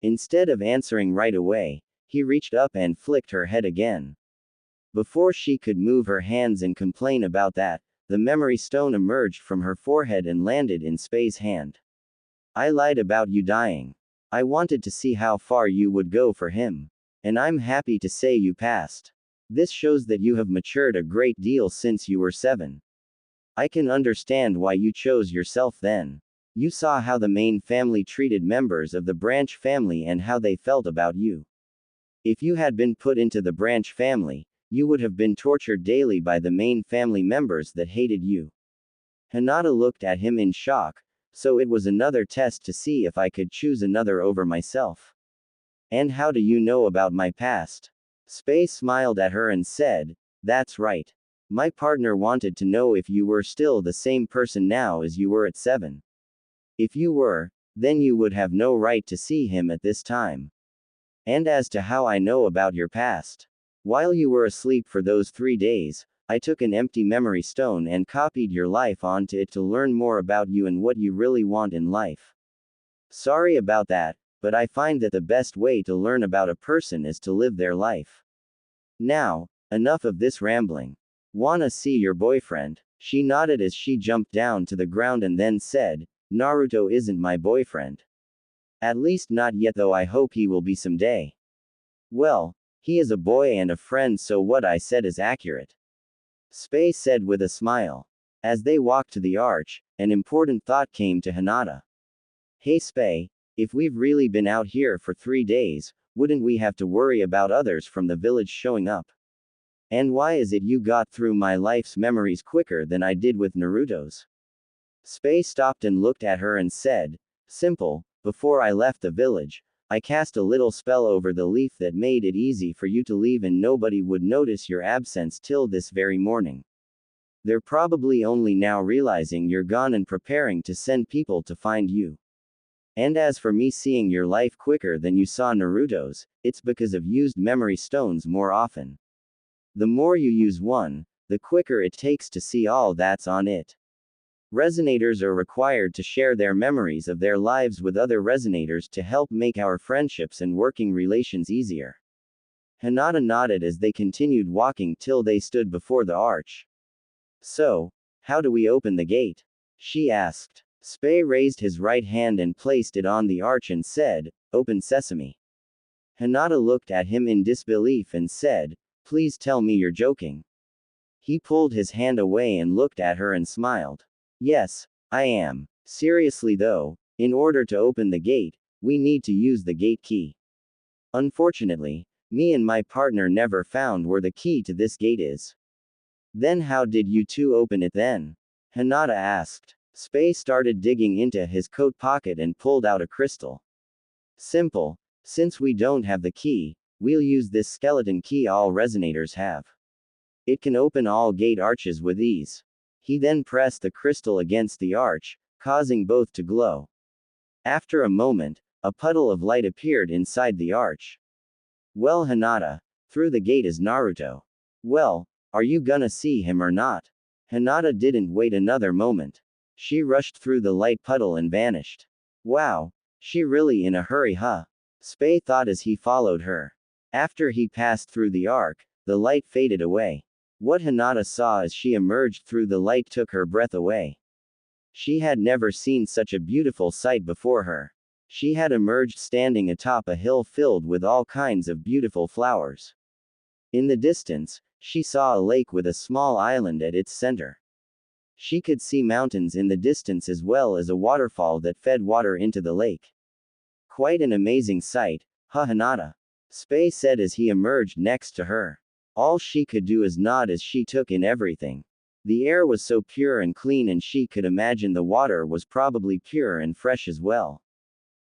Speaker 1: Instead of answering right away, he reached up and flicked her head again. Before she could move her hands and complain about that, the memory stone emerged from her forehead and landed in Spay's hand. I lied about you dying. I wanted to see how far you would go for him. And I'm happy to say you passed. This shows that you have matured a great deal since you were 7. I can understand why you chose yourself then. You saw how the main family treated members of the branch family and how they felt about you. If you had been put into the branch family, you would have been tortured daily by the main family members that hated you. Hinata looked at him in shock, so it was another test to see if I could choose another over myself. And how do you know about my past? Spay smiled at her and said, that's right. My partner wanted to know if you were still the same person now as you were at 7. If you were, then you would have no right to see him at this time. And as to how I know about your past, while you were asleep for those 3 days, I took an empty memory stone and copied your life onto it to learn more about you and what you really want in life. Sorry about that, but I find that the best way to learn about a person is to live their life. Now, enough of this rambling. Wanna see your boyfriend? She nodded as she jumped down to the ground and then said, Naruto isn't my boyfriend. At least not yet, though I hope he will be someday. Well, he is a boy and a friend, so what I said is accurate. Spay said with a smile. As they walked to the arch, an important thought came to Hinata. Hey Spay, if we've really been out here for 3 days, wouldn't we have to worry about others from the village showing up? And why is it you got through my life's memories quicker than I did with Naruto's? Spay stopped and looked at her and said, simple, before I left the village, I cast a little spell over the leaf that made it easy for you to leave and nobody would notice your absence till this very morning. They're probably only now realizing you're gone and preparing to send people to find you. And as for me seeing your life quicker than you saw Naruto's, it's because I've used memory stones more often. The more you use one, the quicker it takes to see all that's on it. Resonators are required to share their memories of their lives with other resonators to help make our friendships and working relations easier. Hinata nodded as they continued walking till they stood before the arch. So, how do we open the gate? She asked. Spay raised his right hand and placed it on the arch and said, Open sesame. Hinata looked at him in disbelief and said, Please tell me you're joking. He pulled his hand away and looked at her and smiled. Yes, I am. Seriously though, in order to open the gate, we need to use the gate key. Unfortunately, me and my partner never found where the key to this gate is. Then how did you two open it then? Hinata asked. Spay started digging into his coat pocket and pulled out a crystal. Simple. Since we don't have the key, we'll use this skeleton key all resonators have. It can open all gate arches with ease. He then pressed the crystal against the arch, causing both to glow. After a moment, a puddle of light appeared inside the arch. Well, Hinata, through the gate is Naruto. Well, are you gonna see him or not? Hinata didn't wait another moment. She rushed through the light puddle and vanished. Wow, she really in a hurry, huh? Spay thought as he followed her. After he passed through the arc, the light faded away. What Hinata saw as she emerged through the light took her breath away. She had never seen such a beautiful sight before her. She had emerged standing atop a hill filled with all kinds of beautiful flowers. In the distance, she saw a lake with a small island at its center. She could see mountains in the distance as well as a waterfall that fed water into the lake. Quite an amazing sight, huh, Hinata? Spei said as he emerged next to her. All she could do is nod as she took in everything. The air was so pure and clean, and she could imagine the water was probably pure and fresh as well.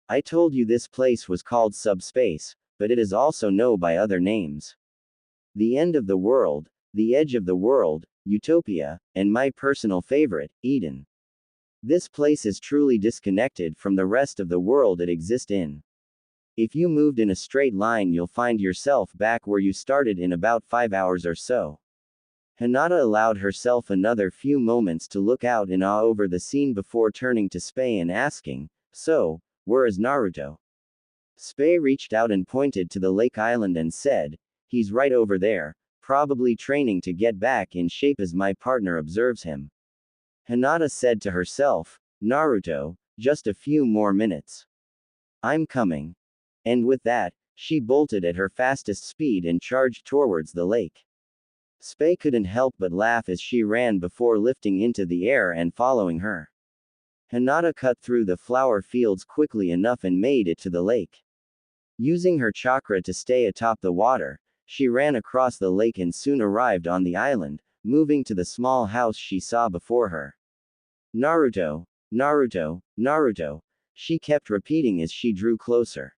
Speaker 1: I told you this place was called subspace, but it is also known by other names. The end of the world, the edge of the world, Utopia, and my personal favorite, Eden. This place is truly disconnected from the rest of the world it exists in. If you moved in a straight line, you'll find yourself back where you started in about 5 hours or so. Hinata allowed herself another few moments to look out in awe over the scene before turning to Spei and asking, "So, where is Naruto?" Spei reached out and pointed to the lake island and said, "He's right over there, probably training to get back in shape as my partner observes him." Hinata said to herself, "Naruto, just a few more minutes. I'm coming." And with that, she bolted at her fastest speed and charged towards the lake. Spei couldn't help but laugh as she ran before lifting into the air and following her. Hinata cut through the flower fields quickly enough and made it to the lake. Using her chakra to stay atop the water, she ran across the lake and soon arrived on the island, moving to the small house she saw before her. "Naruto, Naruto, Naruto," she kept repeating as she drew closer.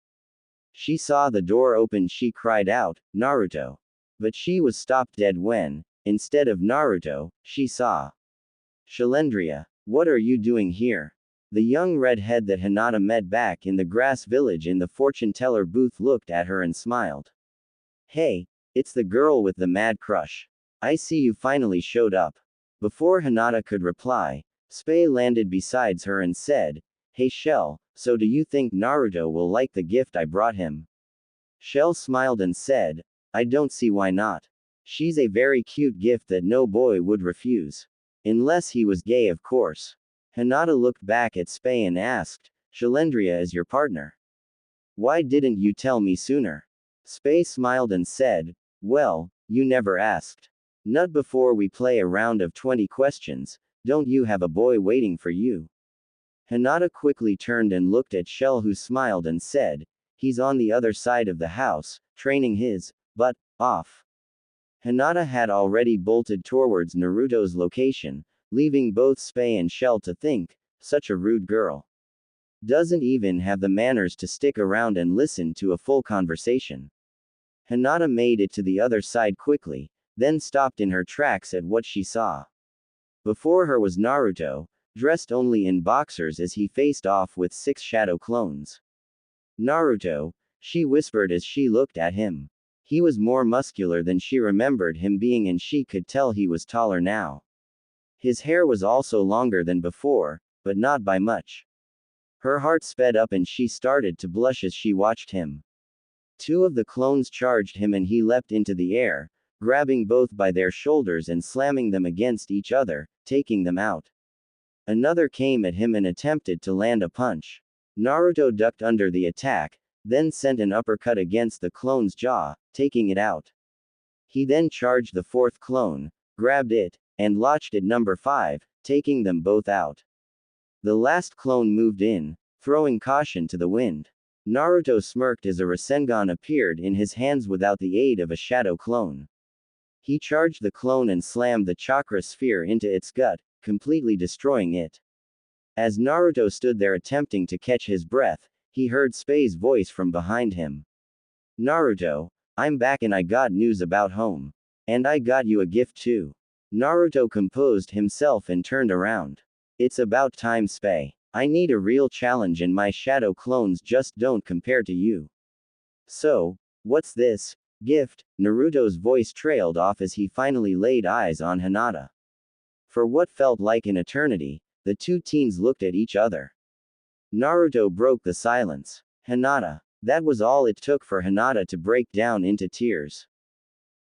Speaker 1: She saw the door open. She cried out, "Naruto." But she was stopped dead when, instead of Naruto, she saw Shalendria. "What are you doing here?" The young redhead that Hinata met back in the grass village in the fortune teller booth looked at her and smiled. "Hey, it's the girl with the mad crush. I see you finally showed up." Before Hinata could reply, Spei landed beside her and said, "Hey Shell, so do you think Naruto will like the gift I brought him?" Shell smiled and said, "I don't see why not. She's a very cute gift that no boy would refuse. Unless he was gay, of course." Hinata looked back at Spei and asked, "Shalendria is your partner. Why didn't you tell me sooner?" Spei smiled and said, "Well, you never asked. Not before we play a round of 20 questions, don't you have a boy waiting for you?" Hinata quickly turned and looked at Shell, who smiled and said, "He's on the other side of the house, training his butt off." Hinata had already bolted towards Naruto's location, leaving both Spei and Shell to think, such a rude girl. Doesn't even have the manners to stick around and listen to a full conversation. Hinata made it to the other side quickly, then stopped in her tracks at what she saw. Before her was Naruto, dressed only in boxers as he faced off with 6 shadow clones. "Naruto," she whispered as she looked at him. He was more muscular than she remembered him being, and she could tell he was taller now. His hair was also longer than before, but not by much. Her heart sped up and she started to blush as she watched him. 2 of the clones charged him and he leapt into the air, grabbing both by their shoulders and slamming them against each other, taking them out. Another came at him and attempted to land a punch. Naruto ducked under the attack, then sent an uppercut against the clone's jaw, taking it out. He then charged the 4th clone, grabbed it, and launched it number 5, taking them both out. The last clone moved in, throwing caution to the wind. Naruto smirked as a Rasengan appeared in his hands without the aid of a shadow clone. He charged the clone and slammed the chakra sphere into its gut, completely destroying it. As Naruto stood there attempting to catch his breath, he heard Spei's voice from behind him. "Naruto, I'm back and I got news about home. And I got you a gift too." Naruto composed himself and turned around. "It's about time, Spei. I need a real challenge and my shadow clones just don't compare to you." "So, what's this gift?" Naruto's voice trailed off as he finally laid eyes on Hinata. For what felt like an eternity, the 2 teens looked at each other. Naruto broke the silence. "Hinata." That was all it took for Hinata to break down into tears.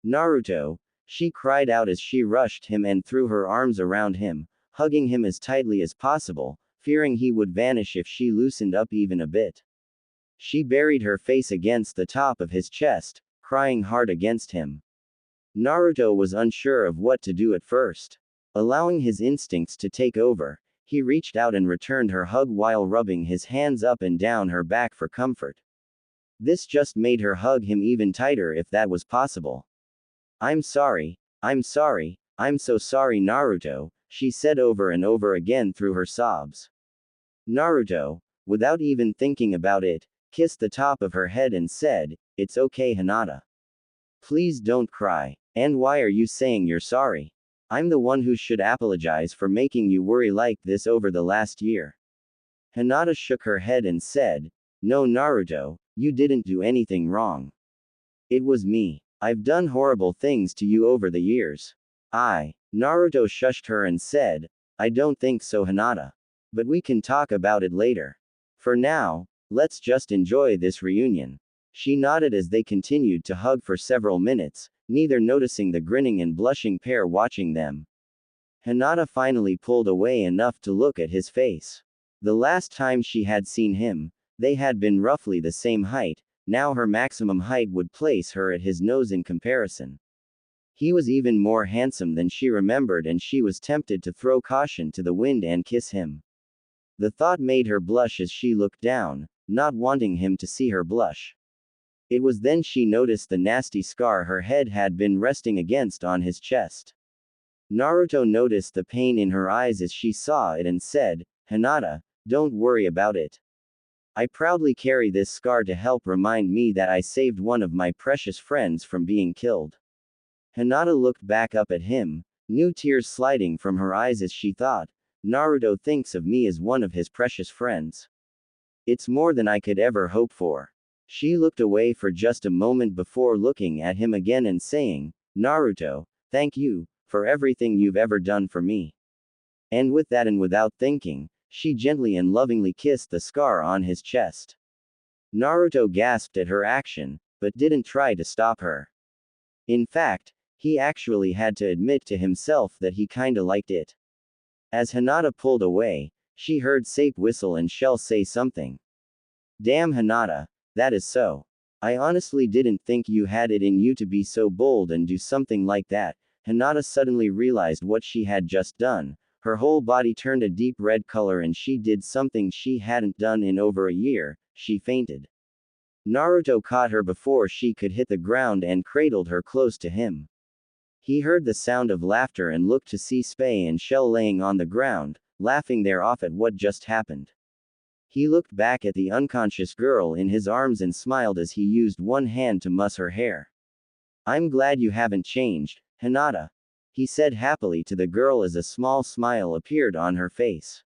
Speaker 1: "Naruto," she cried out as she rushed him and threw her arms around him, hugging him as tightly as possible, fearing he would vanish if she loosened up even a bit. She buried her face against the top of his chest, crying hard against him. Naruto was unsure of what to do at first. Allowing his instincts to take over, he reached out and returned her hug while rubbing his hands up and down her back for comfort. This just made her hug him even tighter if that was possible. I'm sorry, I'm so sorry Naruto, she said over and over again through her sobs. Naruto, without even thinking about it, kissed the top of her head and said, "It's okay Hinata. Please don't cry. And why are you saying you're sorry? I'm the one who should apologize for making you worry like this over the last year." Hinata shook her head and said, "No Naruto, you didn't do anything wrong. It was me. I've done horrible things to you over the years." Naruto shushed her and said, "I don't think so Hinata. But we can talk about it later. For now, let's just enjoy this reunion." She nodded as they continued to hug for several minutes, neither noticing the grinning and blushing pair watching them. Hinata finally pulled away enough to look at his face. The last time she had seen him, they had been roughly the same height, now her maximum height would place her at his nose in comparison. He was even more handsome than she remembered and she was tempted to throw caution to the wind and kiss him. The thought made her blush as she looked down, not wanting him to see her blush. It was then she noticed the nasty scar her head had been resting against on his chest. Naruto noticed the pain in her eyes as she saw it and said, "Hinata, don't worry about it. I proudly carry this scar to help remind me that I saved one of my precious friends from being killed." Hinata looked back up at him, new tears sliding from her eyes as she thought, Naruto thinks of me as one of his precious friends. It's more than I could ever hope for. She looked away for just a moment before looking at him again and saying, "Naruto, thank you, for everything you've ever done for me." And with that and without thinking, she gently and lovingly kissed the scar on his chest. Naruto gasped at her action, but didn't try to stop her. In fact, he actually had to admit to himself that he kinda liked it. As Hinata pulled away, she heard Sape whistle and Shell say something. "Damn Hinata, that is so. I honestly didn't think you had it in you to be so bold and do something like that." Hinata suddenly realized what she had just done. Her whole body turned a deep red color and she did something she hadn't done in over a year, she fainted. Naruto caught her before she could hit the ground and cradled her close to him. He heard the sound of laughter and looked to see Spay and Shell laying on the ground, laughing their off at what just happened. He looked back at the unconscious girl in his arms and smiled as he used one hand to muss her hair. "I'm glad you haven't changed, Hinata," he said happily to the girl as a small smile appeared on her face.